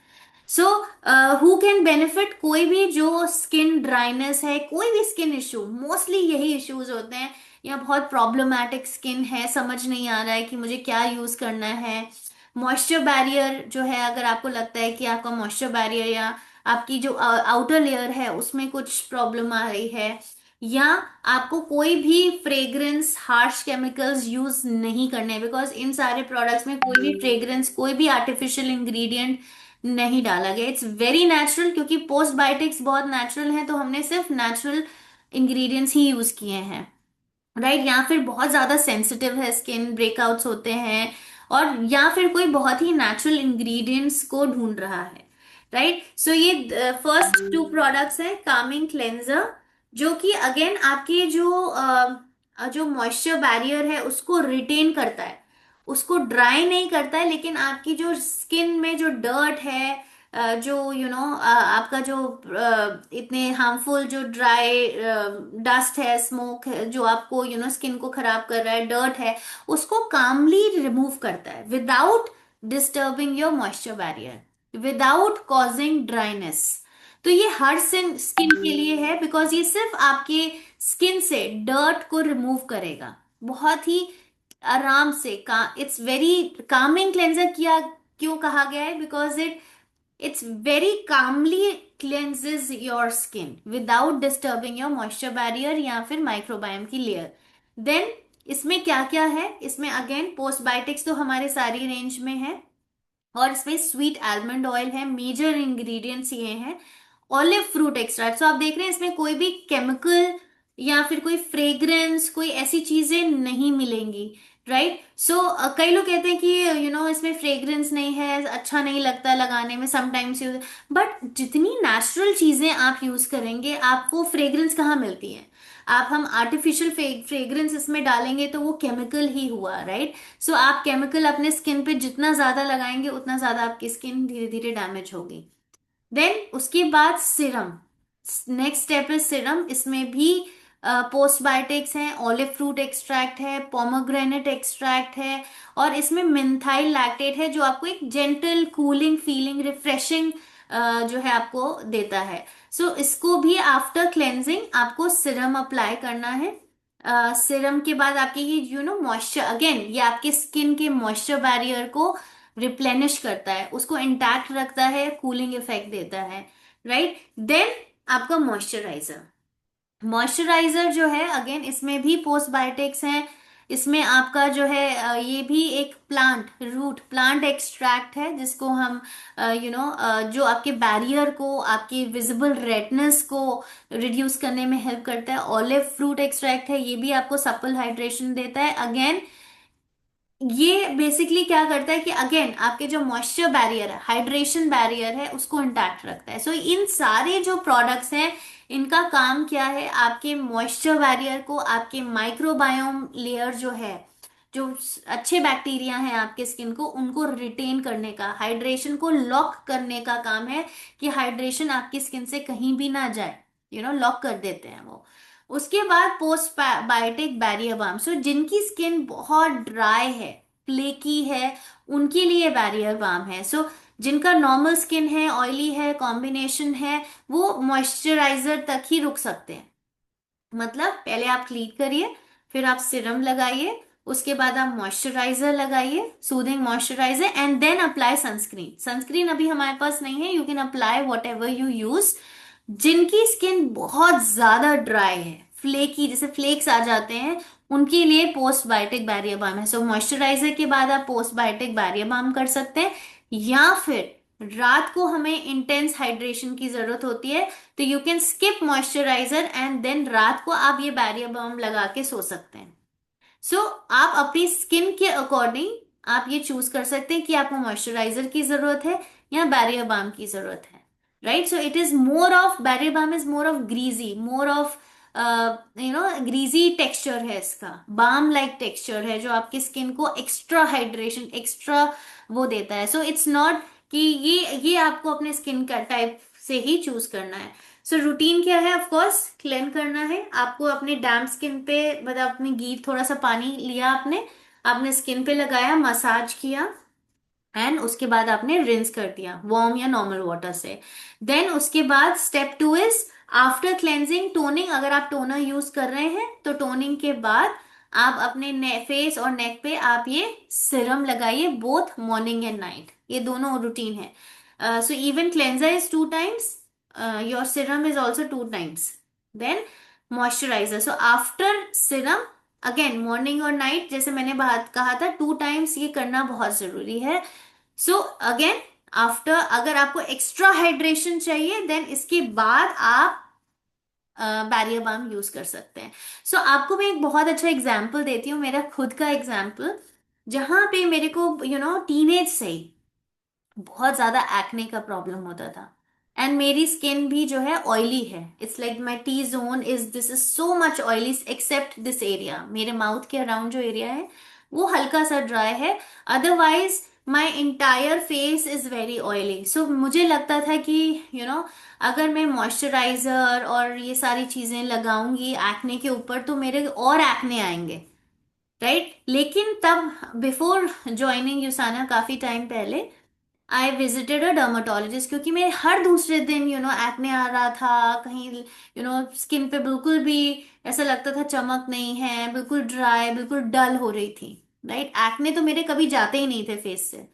So who can benefit? कोई भी जो स्किन ड्राइनेस है, कोई भी स्किन इश्यू, मोस्टली यही इश्यूज होते हैं, या बहुत प्रॉब्लमैटिक स्किन है, समझ नहीं आ रहा है कि मुझे क्या यूज करना है, मॉइस्चर बैरियर जो है, अगर आपको लगता है कि आपका मॉइस्चर बैरियर या आपकी जो आउटर लेयर है उसमें कुछ प्रॉब्लम आ रही है, या आपको कोई भी फ्रेग्रेंस हार्श केमिकल्स यूज नहीं करने, बिकॉज इन सारे प्रोडक्ट्स में कोई भी फ्रेग्रेंस, कोई भी आर्टिफिशियल इंग्रेडिएंट नहीं डाला गया। इट्स वेरी नेचुरल, क्योंकि पोस्ट बायोटिक्स बहुत नेचुरल है, तो हमने सिर्फ नेचुरल इंग्रेडिएंट्स ही यूज किए हैं, राइट। या फिर बहुत ज्यादा सेंसिटिव है स्किन, ब्रेकआउट्स होते हैं, और या फिर कोई बहुत ही नेचुरल इंग्रेडिएंट्स को ढूंढ रहा है, राइट। सो ये फर्स्ट टू प्रोडक्ट्स हैं, कामिंग क्लेंजर, जो कि अगेन आपके जो मॉइस्चर बैरियर है उसको रिटेन करता है, उसको ड्राई नहीं करता है, लेकिन आपकी जो स्किन में जो डर्ट है, जो आपका जो इतने हार्मफुल जो ड्राई डस्ट है, स्मोक है, जो आपको स्किन को खराब कर रहा है, डर्ट है, उसको कामली रिमूव करता है without disturbing your moisture barrier, without causing dryness. तो ये हर स्किन के लिए है, बिकॉज ये सिर्फ आपके स्किन से डर्ट को रिमूव करेगा बहुत ही आराम से। का इट्स वेरी कामिंग क्लेंजर किया क्यों कहा गया है, because it's very calmly cleanses your skin without disturbing your moisture barrier या फिर माइक्रोबायम की लेयर। देन इसमें क्या क्या है, इसमें अगेन पोस्टबायोटिक्स तो हमारे सारी रेंज में है, और इसमें स्वीट आलमंड ऑयल है, मेजर इंग्रेडिएंट्स ये हैं। ऑलिव फ्रूट एक्सट्रैक्ट, तो आप देख रहे हैं इसमें कोई भी केमिकल या फिर कोई फ्रेग्रेंस, कोई ऐसी चीजें नहीं मिलेंगी, राइट। सो कई लोग कहते हैं कि इसमें फ्रेग्रेंस नहीं है, अच्छा नहीं लगता लगाने में, समटाइम्स यूज, बट जितनी नेचुरल चीजें आप यूज करेंगे, आप वो फ्रेग्रेंस कहाँ मिलती है? आप हम आर्टिफिशियल फ्रेग्रेंस इसमें डालेंगे तो वो केमिकल ही हुआ, राइट। सो आप केमिकल अपने स्किन पे जितना ज्यादा लगाएंगे उतना ज्यादा आपकी स्किन धीरे धीरे डैमेज होगी। देन उसके बाद सिरम, नेक्स्ट स्टेप है सिरम। इसमें भी पोस्टबायोटिक्स हैं, ऑलिव फ्रूट एक्सट्रैक्ट है, पोमोग्रेनेट एक्सट्रैक्ट है, और इसमें मिथाइल लैक्टेट है, जो आपको एक जेंटल कूलिंग फीलिंग, रिफ्रेशिंग जो है आपको देता है। सो इसको भी आफ्टर क्लेंजिंग आपको सिरम अप्लाई करना है। सिरम के बाद आपके ये मॉइस्चर, अगेन ये आपके स्किन के मॉइस्चर बैरियर को रिप्लेनिश करता है, उसको इंटैक्ट रखता है, कूलिंग इफेक्ट देता है, राइट। देन आपका मॉइस्चराइजर, मॉइस्चराइजर जो है अगेन इसमें भी पोस्टबायोटिक्स हैं। इसमें आपका जो है ये भी एक प्लांट एक्सट्रैक्ट है, जिसको हम जो आपके बैरियर को, आपकी विजिबल रेडनेस को रिड्यूस करने में हेल्प करता है। ऑलिव फ्रूट एक्सट्रैक्ट है, ये भी आपको सप्पल हाइड्रेशन देता है। अगेन ये बेसिकली क्या करता है कि अगेन आपके जो मॉइस्चर बैरियर है, हाइड्रेशन बैरियर है, उसको इंटैक्ट रखता है। सो इन सारे जो प्रोडक्ट्स हैं, इनका काम क्या है, आपके मॉइस्चर बैरियर को, आपके माइक्रोबायोम लेयर जो है, जो अच्छे बैक्टीरिया हैं आपके स्किन को, उनको रिटेन करने का, हाइड्रेशन को लॉक करने का काम है, कि हाइड्रेशन आपकी स्किन से कहीं भी ना जाए, लॉक कर देते हैं वो। उसके बाद पोस्ट बायोटिक बैरियर बाम, सो जिनकी स्किन बहुत ड्राई है, फ्लेकी है, उनके लिए बैरियर बाम है। सो जिनका नॉर्मल स्किन है, ऑयली है, कॉम्बिनेशन है, वो मॉइस्चराइजर तक ही रुक सकते हैं। मतलब पहले आप क्लीन करिए, फिर आप सिरम लगाइए, उसके बाद आप मॉइस्चराइजर लगाइए, soothing moisturiser, and then apply sunscreen. Sunscreen अभी हमारे पास नहीं है, you can apply whatever you use. जिनकी स्किन बहुत ज्यादा ड्राई है, फ्लेकी, जैसे फ्लेक्स आ जाते हैं, उनके लिए पोस्ट बायोटिक बैरियर बाम है। सो मॉइस्चराइजर के बाद आप पोस्ट बायोटिक बैरियर बाम कर सकते हैं, या फिर रात को हमें इंटेंस हाइड्रेशन की जरूरत होती है, तो you can skip moisturiser and then रात को आप ये बैरियर बाम लगा के सो सकते हैं। सो आप अपनी स्किन के अकॉर्डिंग आप ये चूज कर सकते हैं कि आपको मॉइस्चराइजर की जरूरत है या बैरियर बाम की जरूरत है, right. So it is more of, barrier balm is more of greasy, more of greasy texture है इसका, बाम लाइक टेक्सचर है, जो आपकी स्किन को एक्स्ट्रा हाइड्रेशन, एक्स्ट्रा वो देता है। सो इट्स नॉट कि ये आपको अपने स्किन का टाइप से ही चूज करना है। सो रूटीन क्या है, ऑफ कोर्स क्लेन करना है आपको अपने डैम स्किन पे, मतलब अपनी गीर, थोड़ा सा पानी लिया आपने, आपने स्किन पे लगाया, मसाज किया, एंड उसके बाद आपने रिंस कर दिया वार्म या नॉर्मल वाटर से। देन उसके बाद step 2 is after cleansing toning. अगर आप टोनर यूज कर रहे हैं तो टोनिंग के बाद आप अपने फेस और नेक पे आप ये सिरम लगाइए, बोथ मॉर्निंग एंड नाइट, ये दोनों रूटीन है। So even cleanser is 2 times, your serum is also 2 times, then moisturiser. So after serum again morning और नाइट, जैसे मैंने बात कहा था 2 times ये करना बहुत जरूरी है। सो अगेन आफ्टर, अगर आपको एक्स्ट्रा हाइड्रेशन चाहिए देन इसके बाद आप बैरियर बाम यूज कर सकते हैं। सो आपको मैं एक बहुत अच्छा एग्जाम्पल देती हूँ, मेरा खुद का एग्जाम्पल, जहां पे मेरे को टीनेज से ही बहुत ज्यादा एक्ने का प्रॉब्लम होता था, एंड मेरी स्किन भी जो है ऑयली है। It's like my T zone is, this is so much oily except this area, मेरे माउथ के अराउंड जो एरिया है वो हल्का सा ड्राई है, otherwise my entire face is very oily. So मुझे लगता था कि अगर मैं मॉइस्चराइजर और ये सारी चीजें लगाऊंगी एक्ने के ऊपर तो मेरे और एक्ने आएंगे, राइट। लेकिन तब बिफोर ज्वाइनिंग यूसाना काफी टाइम पहले आई विजिटेड अ डर्माटोलॉजिस्ट, क्योंकि मेरे हर दूसरे दिन एक्ने आ रहा था कहीं, स्किन पे बिल्कुल भी ऐसा लगता था चमक नहीं है, बिल्कुल ड्राई, बिल्कुल डल हो रही थी, राइट। एक्ने तो मेरे कभी जाते ही नहीं थे फेस से।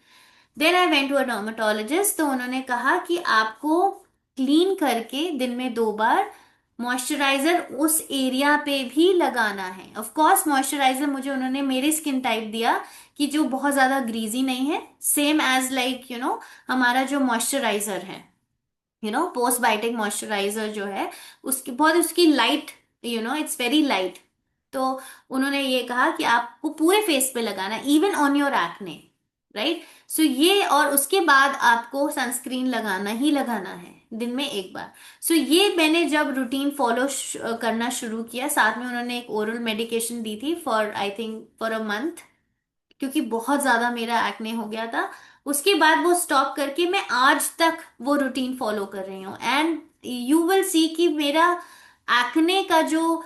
Then I went to a dermatologist, तो उन्होंने कहा कि आपको क्लीन करके दिन में 2 बार मॉइस्चराइजर उस एरिया पे भी लगाना है। ऑफ कोर्स मॉइस्चराइजर मुझे उन्होंने मेरे स्किन टाइप दिया कि जो बहुत ज्यादा ग्रीजी नहीं है, सेम एज लाइक हमारा जो मॉइस्चराइजर है, पोस्ट बायोटिक मॉइस्चराइजर जो है, उसकी बहुत उसकी लाइट, इट्स वेरी लाइट। तो उन्होंने ये कहा कि आपको पूरे फेस पे लगाना है, even on your acne, right. So ये, और उसके बाद आपको सनस्क्रीन लगाना ही लगाना है दिन में 1 बार। सो ये मैंने जब रूटीन फॉलो करना शुरू किया, साथ में उन्होंने एक ओरल मेडिकेशन दी थी for I think for a month, क्योंकि बहुत ज्यादा मेरा एक्ने हो गया था। उसके बाद वो स्टॉप करके मैं आज तक वो रूटीन फॉलो कर रही हूँ, एंड यू विल सी कि मेरा एक्ने का जो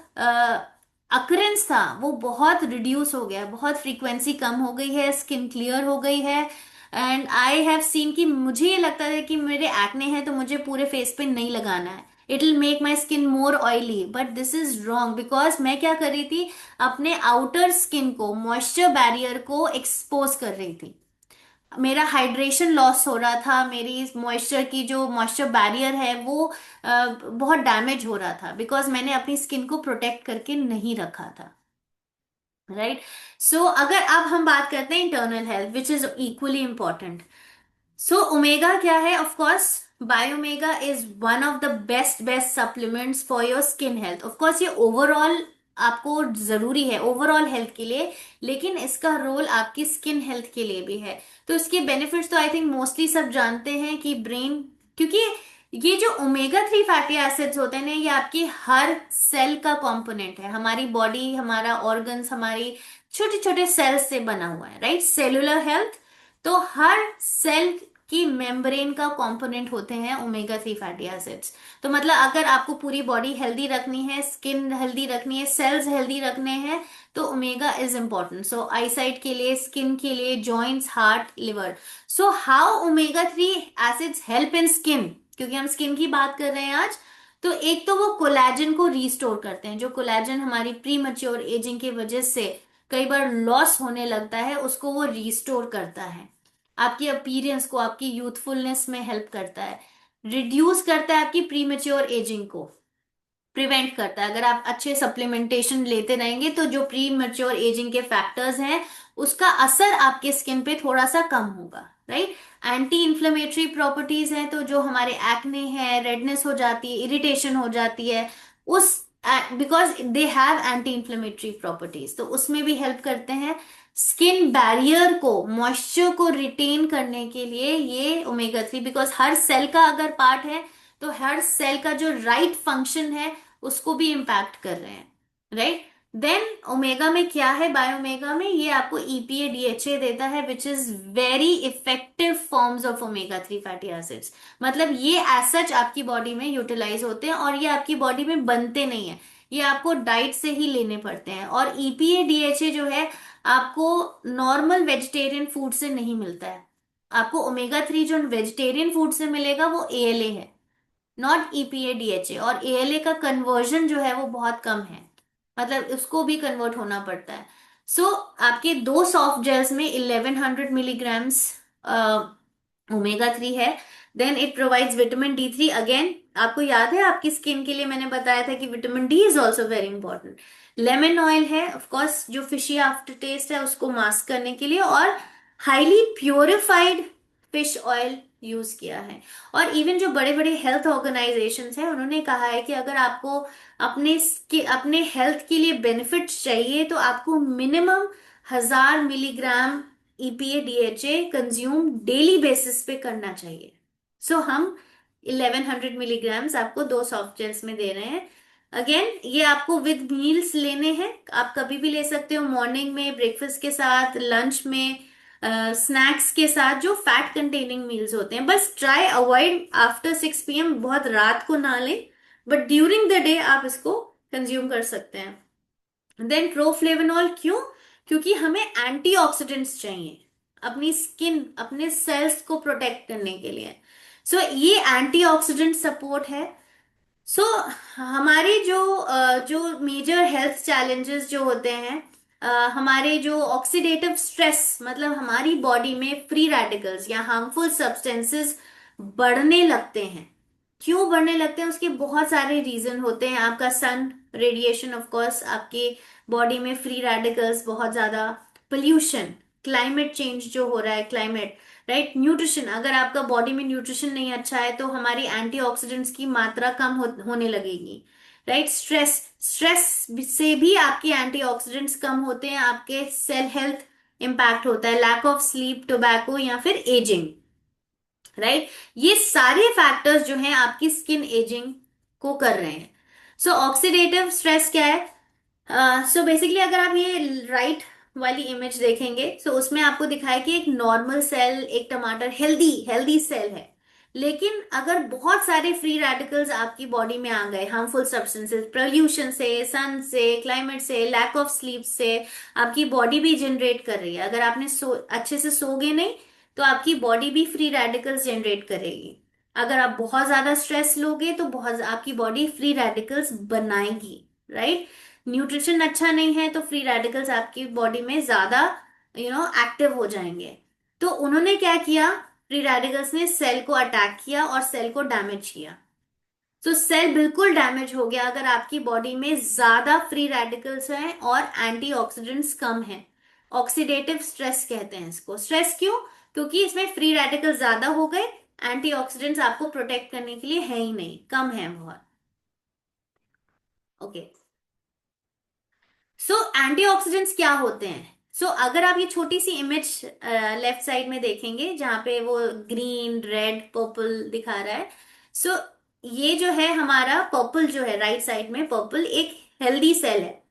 अकरेंस था वो बहुत रिड्यूस हो गया, बहुत फ्रीक्वेंसी कम हो गई है, स्किन क्लियर हो गई है। एंड आई हैव सीन कि मुझे ये लगता था कि मेरे एक्ने हैं तो मुझे पूरे फेस पे नहीं लगाना है, it will make my skin more oily, but this is wrong. Because मैं क्या कर रही थी, अपने आउटर स्किन को, मॉइस्चर बैरियर को एक्सपोज कर रही थी, मेरा हाइड्रेशन लॉस हो रहा था, मेरी मॉइस्चर की जो मॉइस्चर बैरियर है वो बहुत डैमेज हो रहा था, बिकॉज मैंने अपनी स्किन को प्रोटेक्ट करके नहीं रखा था, राइट। सो अगर अब हम बात करते हैं internal health which is equally important. So omega क्या है, of course Biomega is one of the best best supplements for your skin health. Of course ये ओवरऑल आपको जरूरी है ओवरऑल हेल्थ के लिए, लेकिन इसका रोल आपकी स्किन हेल्थ के लिए भी है। तो इसके बेनिफिट्स तो आई थिंक मोस्टली सब जानते हैं कि ब्रेन, क्योंकि ये जो ओमेगा 3 फैटी एसिड्स होते हैं ना, ये आपकी हर सेल का कंपोनेंट है, हमारी बॉडी, हमारा ऑर्गन्स, हमारी छोटे छोटे सेल्स से बना हुआ है, राइट। सेलुलर हेल्थ, तो हर सेल की मेम्ब्रेन का कंपोनेंट होते हैं ओमेगा 3 फैटी एसिड्स। तो मतलब अगर आपको पूरी बॉडी हेल्दी रखनी है, स्किन हेल्दी रखनी है, सेल्स हेल्दी रखने हैं, तो omega is important. So eyesight के लिए, स्किन के लिए, joints, heart, liver. So how omega 3 acids help in skin, क्योंकि हम स्किन की बात कर रहे हैं आज। तो एक तो वो कोलेजन को रीस्टोर करते हैं, जो कोलेजन हमारी प्री मैच्योर एजिंग की वजह से कई बार लॉस होने लगता है, उसको वो रीस्टोर करता है, आपकी अपीयरेंस को, आपकी यूथफुलनेस में हेल्प करता है, रिड्यूस करता है आपकी प्रीमेच्योर एजिंग को, प्रिवेंट करता है। अगर आप अच्छे सप्लीमेंटेशन लेते रहेंगे तो जो प्री मैच्योर एजिंग के फैक्टर्स हैं उसका असर आपके स्किन पे थोड़ा सा कम होगा, राइट। एंटी इन्फ्लेमेटरी प्रॉपर्टीज हैं, तो जो हमारे एक्ने है, रेडनेस हो जाती है, इरिटेशन हो जाती है, उस because they have anti inflammatory properties, तो उसमें भी हेल्प करते हैं। स्किन बैरियर को, मॉइस्चर को रिटेन करने के लिए ये ओमेगा 3, बिकॉज हर सेल का अगर पार्ट है तो हर सेल का जो राइट फंक्शन है उसको भी इम्पैक्ट कर रहे हैं, राइट। देन ओमेगा में क्या है, बायोमेगा में ये आपको ईपीए डीएचए देता है, which is very effective forms of omega 3 fatty acids. मतलब ये एज सच आपकी बॉडी में यूटिलाइज होते हैं, और ये आपकी बॉडी में बनते नहीं है, ये आपको डाइट से ही लेने पड़ते हैं। और ईपीए डीएचए जो है आपको नॉर्मल वेजिटेरियन फूड से नहीं मिलता है, आपको ओमेगा 3 जो वेजिटेरियन फूड से मिलेगा वो एएलए है, नॉट ईपीए डीएचए, और एएलए का कन्वर्जन जो है वो बहुत कम है मतलब उसको भी कन्वर्ट होना पड़ता है। सो आपके दो सॉफ्ट जेल्स में 1100 मिलीग्राम्स ओमेगा 3 है। Then it provides vitamin D3 again. आपको याद है आपकी स्किन के लिए मैंने बताया था कि vitamin D is also very important. Lemon oil है ऑफ कोर्स, जो फिशी आफ्टर टेस्ट है उसको मास्क करने के लिए, और highly purified fish oil use किया है। और इवन जो बड़े बड़े हेल्थ ऑर्गेनाइजेशंस हैं उन्होंने कहा है कि अगर आपको अपने हेल्थ के लिए बेनिफिट्स चाहिए तो आपको minimum 1000 milligram EPA DHA consume daily basis पे करना चाहिए। सो हम 1100 मिलीग्राम्स आपको दो सॉफ्ट जेल्स में दे रहे हैं। अगेन ये आपको विद मील्स लेने हैं, आप कभी भी ले सकते हो, मॉर्निंग में, ब्रेकफास्ट के साथ, लंच में, स्नैक्स के साथ, जो फैट कंटेनिंग मील्स होते हैं। बस ट्राई अवॉइड आफ्टर 6 PM, बहुत रात को ना लें, बट ड्यूरिंग द डे आप इसको कंज्यूम कर सकते हैं। देन प्रोफ्लेवेनॉल क्यों? क्योंकि हमें एंटीऑक्सीडेंट्स चाहिए अपनी स्किन, अपने सेल्स को प्रोटेक्ट करने के लिए। सो ये एंटीऑक्सीडेंट सपोर्ट है। सो हमारे जो मेजर हेल्थ चैलेंजेस जो होते हैं, हमारे जो ऑक्सीडेटिव स्ट्रेस, मतलब हमारी बॉडी में फ्री रेडिकल्स या हार्मफुल सब्सटेंसेस बढ़ने लगते हैं। क्यों बढ़ने लगते हैं? उसके बहुत सारे रीजन होते हैं। आपका सन रेडिएशन ऑफ कोर्स आपके बॉडी में फ्री रेडिकल्स बहुत ज्यादा, पोल्यूशन, क्लाइमेट चेंज जो हो रहा है, क्लाइमेट, राइट, न्यूट्रिशन, अगर आपका बॉडी में न्यूट्रिशन नहीं अच्छा है तो हमारी एंटीऑक्सीडेंट्स की मात्रा कम होने लगेगी, राइट। स्ट्रेस, स्ट्रेस से भी आपके एंटीऑक्सीडेंट्स कम होते हैं, आपके सेल हेल्थ इंपैक्ट होता है, लैक ऑफ स्लीप, टोबैको या फिर एजिंग, राइट। ये सारे फैक्टर्स जो हैं आपकी स्किन एजिंग को कर रहे हैं। सो ऑक्सीडेटिव स्ट्रेस क्या है? सो बेसिकली अगर आप ये राइट वाली इमेज देखेंगे तो उसमें आपको दिखाया कि एक नॉर्मल सेल, एक टमाटर, हेल्दी हेल्दी सेल है, लेकिन अगर बहुत सारे फ्री रेडिकल्स आपकी बॉडी में आ गए, हार्मफुल सब्सटेंसेस, पोल्यूशन से, सन से, क्लाइमेट से, लैक ऑफ स्लीप से, आपकी बॉडी भी जनरेट कर रही है। अगर आपने अच्छे से सोगे नहीं तो आपकी बॉडी भी फ्री रेडिकल्स जनरेट करेगी। अगर आप बहुत ज्यादा स्ट्रेस लोगे तो बहुत आपकी बॉडी फ्री रेडिकल्स बनाएगी, राइट। न्यूट्रिशन अच्छा नहीं है तो फ्री रेडिकल्स आपकी बॉडी में ज्यादा एक्टिव हो जाएंगे। तो उन्होंने क्या किया, फ्री रेडिकल्स ने सेल को अटैक किया और सेल को डैमेज किया। तो सेल बिल्कुल डैमेज हो गया अगर आपकी बॉडी में ज्यादा फ्री रेडिकल्स हैं और एंटीऑक्सीडेंट्स कम हैं। ऑक्सीडेटिव स्ट्रेस कहते हैं इसको। स्ट्रेस क्यों? क्योंकि इसमें फ्री रेडिकल्स ज्यादा हो गए, एंटीऑक्सीडेंट्स आपको प्रोटेक्ट करने के लिए है ही नहीं, कम है बहुत। ओके, सो एंटीऑक्सीडेंट्स क्या होते हैं? अगर आप ये छोटी सी इमेज लेफ्ट साइड में देखेंगे जहां पे वो ग्रीन, रेड, पर्पल दिखा रहा है, सो ये जो है हमारा पर्पल, जो है राइट साइड में पर्पल, एक हेल्दी सेल है।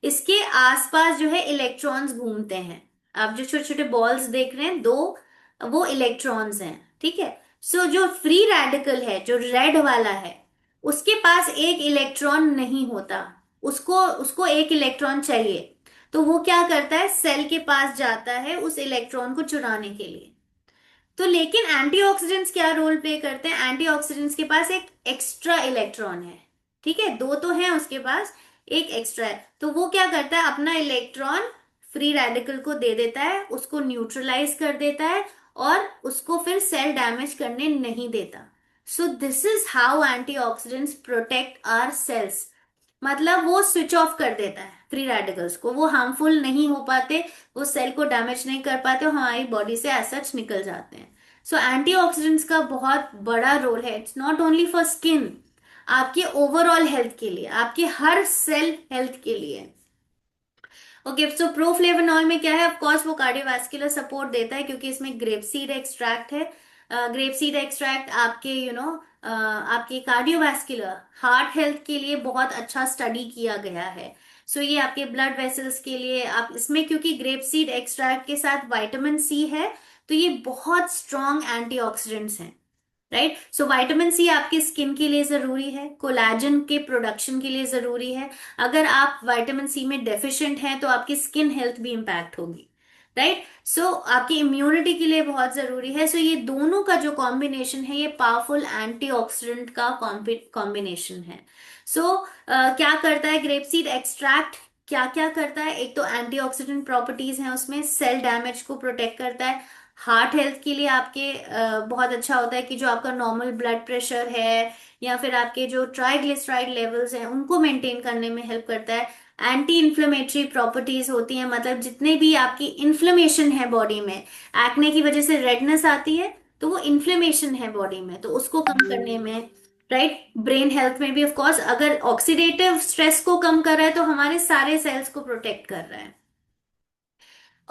इसके आसपास जो है इलेक्ट्रॉन्स घूमते हैं। आप जो छोटे छोटे बॉल्स देख रहे हैं, दो, वो इलेक्ट्रॉन्स हैं, ठीक है। जो फ्री रेडिकल है, जो रेड वाला है, उसके पास एक इलेक्ट्रॉन नहीं होता, उसको उसको एक इलेक्ट्रॉन चाहिए। तो वो क्या करता है, सेल के पास जाता है उस इलेक्ट्रॉन को चुराने के लिए। तो लेकिन एंटीऑक्सीडेंट्स क्या रोल प्ले करते हैं? एंटीऑक्सीडेंट्स के पास एक एक्स्ट्रा इलेक्ट्रॉन है, ठीक है, दो तो है उसके पास, एक एक्स्ट्रा है। तो वो क्या करता है, अपना इलेक्ट्रॉन फ्री रेडिकल को दे देता है, उसको न्यूट्रलाइज कर देता है और उसको फिर सेल डैमेज करने नहीं देता। So this is how antioxidants protect our cells. मतलब वो स्विच ऑफ कर देता है फ्री रेडिकल्स को, वो हार्मफुल नहीं हो पाते, वो सेल को डैमेज नहीं कर पाते और हमारी बॉडी से एज सच निकल जाते हैं। एंटीऑक्सीडेंट्स का बहुत बड़ा रोल है। It's not only for skin, आपके ओवरऑल हेल्थ के लिए, आपके हर सेल हेल्थ के लिए। ओके, सो प्रोफ्लेवेनॉल में क्या है? ऑफ कोर्स वो कार्डियोवास्कुलर सपोर्ट देता है क्योंकि इसमें ग्रेप सीड एक्सट्रैक्ट है। ग्रेप सीड एक्सट्रैक्ट आपके आपके कार्डियोवास्कुलर, हार्ट हेल्थ के लिए बहुत अच्छा स्टडी किया गया है। ये आपके ब्लड वेसल्स के लिए, आप इसमें क्योंकि ग्रेप सीड एक्सट्रैक्ट के साथ विटामिन सी है तो ये बहुत स्ट्रॉन्ग एंटीऑक्सीडेंट्स हैं, राइट। विटामिन सी आपकी स्किन के लिए जरूरी है, कोलैजन के प्रोडक्शन के लिए जरूरी है। अगर आप विटामिन सी में डेफिशिएंट हैं तो आपकी स्किन हेल्थ भी इंपैक्ट होगी, राइट। सो आपकी इम्यूनिटी के लिए बहुत जरूरी है। सो ये दोनों का जो कॉम्बिनेशन है, ये पावरफुल एंटीऑक्सीडेंट का कॉम्बिनेशन है। सो क्या करता है ग्रेप सीड एक्सट्रैक्ट, क्या क्या करता है, एक तो एंटीऑक्सीडेंट प्रॉपर्टीज हैं उसमें, सेल डैमेज को प्रोटेक्ट करता है, हार्ट हेल्थ के लिए आपके बहुत अच्छा होता है कि जो आपका नॉर्मल ब्लड प्रेशर है या फिर आपके जो ट्राइग्लिसराइड लेवल्स हैं उनको मेंटेन करने में हेल्प करता है। एंटी इन्फ्लेमेटरी प्रॉपर्टीज होती हैं, मतलब जितने भी आपकी इन्फ्लेमेशन है बॉडी में, एक्ने की वजह से रेडनेस आती है, तो वो इन्फ्लेमेशन है बॉडी में, तो उसको कम करने में, राइट। ब्रेन हेल्थ में भी ऑफ कोर्स, अगर ऑक्सीडेटिव स्ट्रेस को कम कर रहा है तो हमारे सारे सेल्स को प्रोटेक्ट कर रहा है।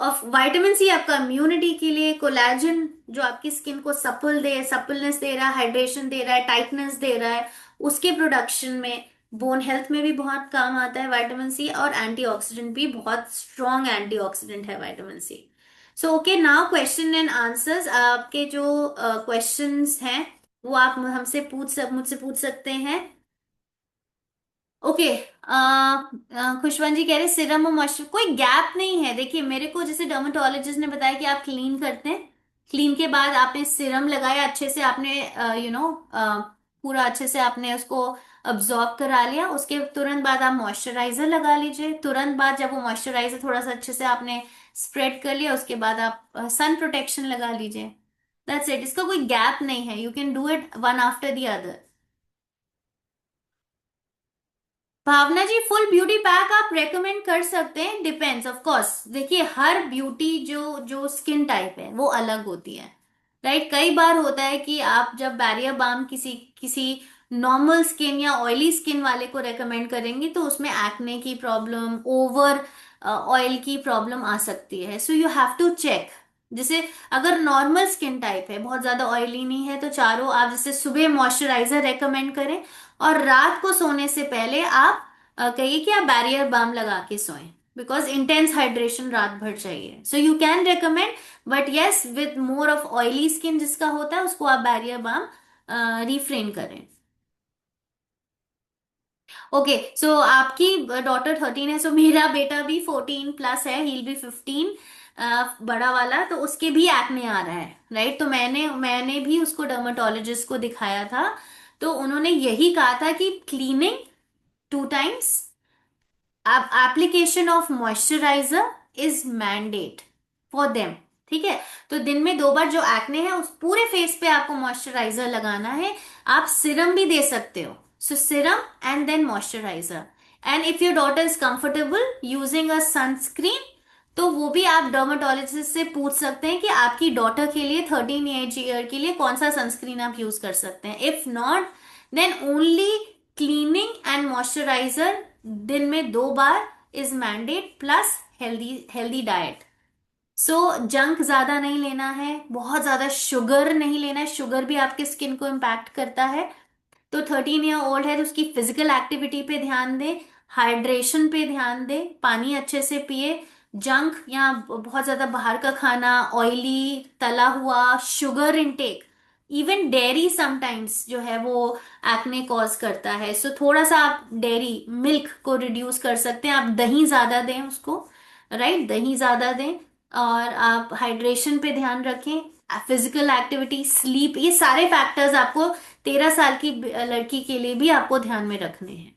और विटामिन सी आपका इम्यूनिटी के लिए, कोलैजन जो आपकी स्किन को सप्पलनेस दे रहा है, हाइड्रेशन दे रहा है, टाइटनेस दे रहा है, उसके प्रोडक्शन में, बोन हेल्थ में भी बहुत काम आता है विटामिन सी। और एंटीऑक्सीडेंट भी, बहुत स्ट्रॉन्ग एंटीऑक्सीडेंट है vitamin C. So okay, now question and answers. आपके जो क्वेश्चंस हैं वो आप हमसे मुझसे पूछ सकते हैं। ओके। खुशवंत जी कह रहे सिरम और मॉइस्चर, कोई गैप नहीं है। देखिए मेरे को जैसे डर्मेटोलॉजिस्ट ने बताया कि आप क्लीन करते हैं, क्लीन के बाद आपने सिरम लगाया अच्छे से, आपने पूरा अच्छे से आपने उसको अब्जॉर्ब करा लिया, उसके तुरंत बाद आप मॉइस्चराइजर लगा लीजिए, तुरंत बाद जब वो मॉइस्चराइजर थोड़ा सा अच्छे से आपने स्प्रेड कर लिया, उसके बाद आप सन प्रोटेक्शन लगा लीजिए। दैट्स इट, इसका कोई गैप नहीं है, you can do it one after the other. Bhavna ji full beauty pack आप रेकमेंड कर सकते हैं, डिपेंड्स ऑफ कोर्स। देखिए हर ब्यूटी जो जो स्किन टाइप है वो अलग होती है, राइट। कई बार होता है कि आप जब बैरियर बाम किसी किसी नॉर्मल स्किन या ऑयली स्किन वाले को रेकमेंड करेंगे तो उसमें एक्ने की प्रॉब्लम, ओवर ऑयल की प्रॉब्लम आ सकती है। So you have to check. जैसे अगर नॉर्मल स्किन टाइप है, बहुत ज्यादा ऑयली नहीं है, तो चारों आप जैसे सुबह मॉइस्चराइजर रेकमेंड करें और रात को सोने से पहले आप कहिए कि आप बैरियर बाम लगा के सोएं, बिकॉज इंटेंस हाइड्रेशन रात भर चाहिए। सो you can recommend, but yes with more of oily skin जिसका होता है उसको आप बैरियर बाम रिफ्रेन करें। ओके, सो आपकी डॉटर 13 है, सो मेरा बेटा भी 14+ है, ही बी 15, बड़ा वाला, तो उसके भी एक्ने आ रहा है, राइट। तो मैंने भी उसको डर्मेटोलॉजिस्ट को दिखाया था, तो उन्होंने यही कहा था कि क्लीनिंग 2 times, अब application of moisturiser is mandate for them, ठीक है। तो दिन में 2 बार जो एक्ने है उस पूरे फेस पे आपको मॉइस्चराइजर लगाना है। आप सिरम भी दे सकते हो, so serum and then moisturiser. And if your daughter is comfortable using a sunscreen, तो वो भी आप डर्मेटोलॉजिस्ट से पूछ सकते हैं कि आपकी डॉटर के लिए 13 ईयर के लिए कौन सा सनस्क्रीन आप यूज कर सकते हैं। If not, then only cleaning and moisturiser दिन में 2 बार is mandate, plus healthy healthy diet. So junk ज्यादा नहीं लेना है, बहुत ज्यादा शुगर नहीं लेना है, शुगर भी आपके स्किन को इम्पैक्ट करता है। तो 13 ईयर ओल्ड है तो उसकी फिजिकल एक्टिविटी पे ध्यान दें, हाइड्रेशन पे ध्यान दें, पानी अच्छे से पिए। जंक या बहुत ज्यादा बाहर का खाना, ऑयली तला हुआ, sugar intake, even dairy sometimes जो है वो एक्ने कॉज करता है। सो थोड़ा सा आप डेयरी मिल्क को रिड्यूस कर सकते हैं, आप दही ज्यादा दें उसको, राइट, दही ज्यादा दें। और आप हाइड्रेशन पे ध्यान रखें, फिजिकल एक्टिविटी, स्लीप, ये सारे फैक्टर्स आपको 13 साल की लड़की के लिए भी आपको ध्यान में रखने हैं।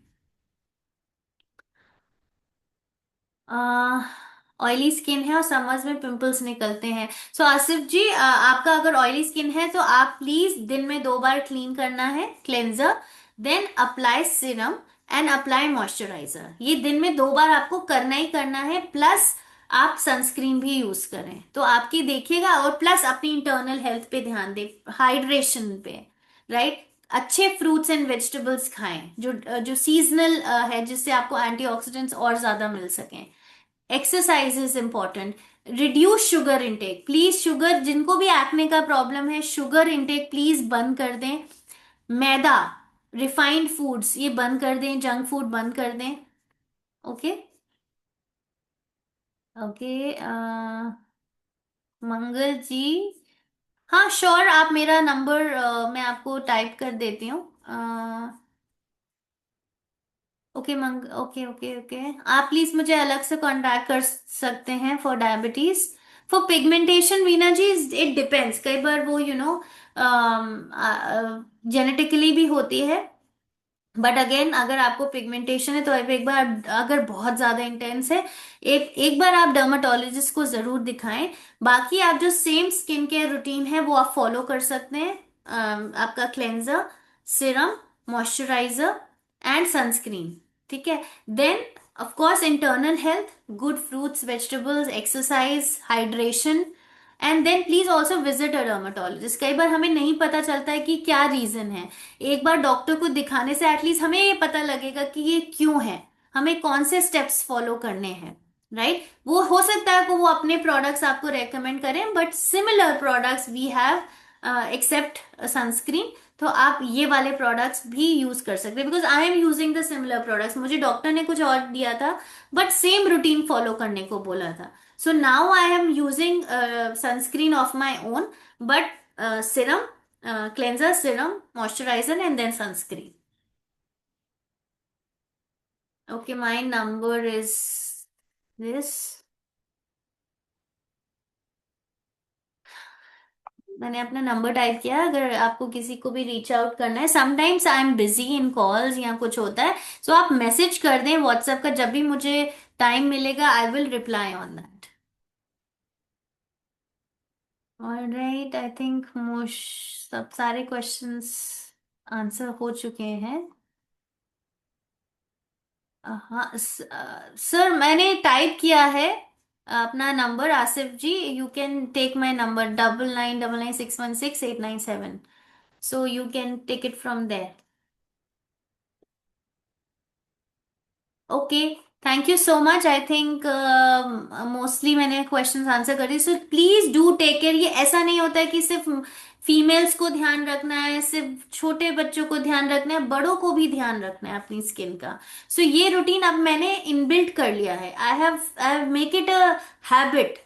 ऑयली स्किन है और समर्स में पिंपल्स निकलते हैं। सो आसिफ जी, आपका अगर ऑयली स्किन है तो आप प्लीज दिन में 2 बार क्लीन करना है, cleanser, then apply serum and apply moisturiser. ये दिन में 2 बार आपको करना ही करना है, प्लस आप सनस्क्रीन भी यूज करें तो आपकी देखिएगा। और प्लस अपनी इंटरनल हेल्थ पे ध्यान दें, हाइड्रेशन पे, राइट। अच्छे फ्रूट्स एंड वेजिटेबल्स खाएं जो जो सीजनल है, जिससे आपको एंटीऑक्सीडेंट्स और ज्यादा मिल सकें। Exercise is important. Reduce sugar intake please, sugar जिनको भी एक्ने का प्रॉब्लम है, शुगर इंटेक प्लीज बंद कर दें। मैदा, रिफाइंड फूड्स ये बंद कर दें, जंक फूड बंद कर दें। ओके। ओके, मंगल जी, हाँ श्योर, आप मेरा नंबर मैं आपको टाइप कर देती हूँ। ओके ओके ओके ओके, आप प्लीज मुझे अलग से कांटेक्ट कर सकते हैं for diabetes, for pigmentation Veena ji, it depends, कई बार वो जेनेटिकली भी होती है। बट अगेन अगर आपको पिगमेंटेशन है तो आप एक बार, अगर बहुत ज्यादा इंटेंस है, एक एक बार आप डर्माटोलॉजिस्ट को जरूर दिखाएं। बाकी आप जो सेम स्किन केयर रूटीन है वो आप फॉलो कर सकते हैं। आपका cleanser, serum, moisturiser and sunscreen, ठीक है। Then of course internal health, good fruits vegetables, exercise, hydration, and then please also visit a dermatologist. कई बार हमें नहीं पता चलता है कि क्या रीजन है। एक बार डॉक्टर को दिखाने से एटलीस्ट हमें ये पता लगेगा कि ये क्यों है, हमें कौन से स्टेप्स फॉलो करने हैं, राइट। वो हो सकता है कि वो अपने प्रोडक्ट्स आपको रेकमेंड करें, but similar products we have except sunscreen, तो आप ये वाले प्रोडक्ट्स भी यूज कर सकते हैं, because I am using the similar products. मुझे डॉक्टर ने कुछ और दिया था बट सेम रूटीन फॉलो करने को बोला था। सो now I am using sunscreen of my own, but serum, cleanser, serum, moisturizer, and then sunscreen. Okay, my number is this. मैंने अपना नंबर टाइप किया, अगर आपको किसी को भी रीच आउट करना है, sometimes I am busy in calls या कुछ होता है, सो आप मैसेज कर दें व्हाट्सएप का, जब भी मुझे टाइम मिलेगा I will reply on that. Alright, I think most सब सारे क्वेश्चंस आंसर हो चुके हैं। हाँ सर, मैंने टाइप किया है अपना number, Asif ji. You can take my number 9999616897, so you can take it from there. Okay, thank you so much. I think mostly मैंने क्वेश्चंस आंसर कर दी, so please do take care. ये ऐसा नहीं होता है कि सिर्फ फीमेल्स को ध्यान रखना है, सिर्फ छोटे बच्चों को ध्यान रखना है, बड़ों को भी ध्यान रखना है अपनी स्किन का। सो ये रूटीन अब मैंने इनबिल्ट कर लिया है। I have make it a habit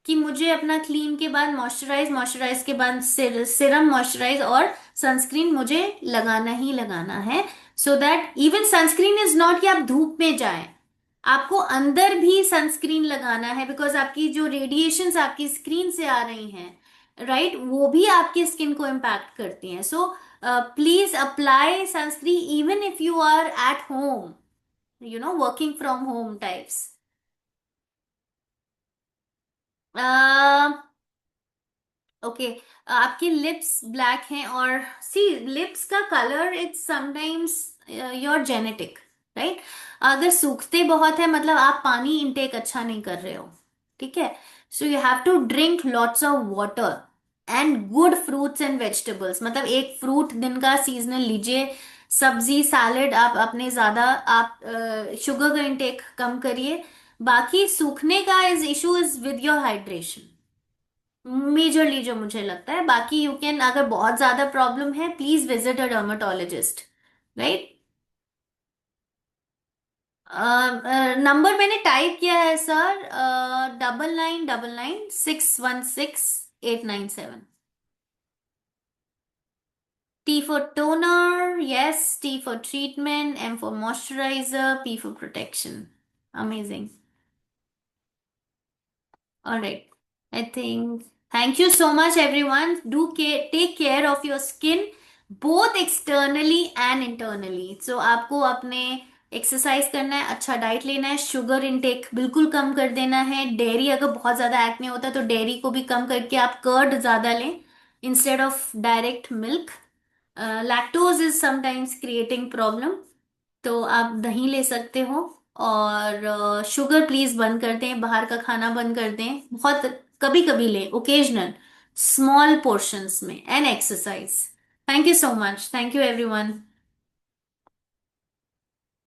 कि मुझे अपना क्लीन के बाद मॉइस्चराइज, मॉइस्चराइज के बाद सिरम, मॉइस्चराइज और सनस्क्रीन मुझे लगाना ही लगाना है। So that even sunscreen is not कि आप धूप में जाएं, आपको अंदर भी सनस्क्रीन लगाना है, बिकॉज आपकी जो रेडिएशंस आपकी स्क्रीन से आ रही हैं, राइट, वो भी आपकी स्किन को इम्पैक्ट करती हैं। So please apply sunscreen even if you are at home, working from home types. Okay, आपके लिप्स ब्लैक हैं, और सी लिप्स का colour it's sometimes your genetic, right. अगर सूखते बहुत है मतलब आप पानी इनटेक अच्छा नहीं कर रहे हो, ठीक है। So you have to drink lots of water and good fruits and vegetables, मतलब एक फ्रूट दिन का सीजनल लीजिए, सब्जी सैलेड आप अपने ज्यादा, आप शुगर का इनटेक कम करिए। बाकी सूखने का issue is with your hydration majorly, जो मुझे लगता है। बाकी यू कैन, अगर बहुत ज्यादा प्रॉब्लम है please visit a dermatologist, right. Number मैंने टाइप किया है sir, 9999616897। T for toner, yes. T for treatment, M for moisturizer, P for protection. Amazing. All right. I think thank you so much, everyone. Take care of your skin, both externally and internally. So आपको अपने exercise करना है, अच्छा diet लेना है, sugar intake बिल्कुल कम कर देना है, डेयरी अगर बहुत ज्यादा एक्ने होता है तो डेयरी को भी कम करके आप कर्ड ज्यादा लें instead of direct milk. Lactose is sometimes creating problem, तो आप दही ले सकते हो। और शुगर प्लीज बंद कर दें, बाहर का खाना बंद कर दें, बहुत कभी कभी लें, ओकेजनल स्मॉल पोर्शंस में, and exercise. Thank you so much, thank you everyone.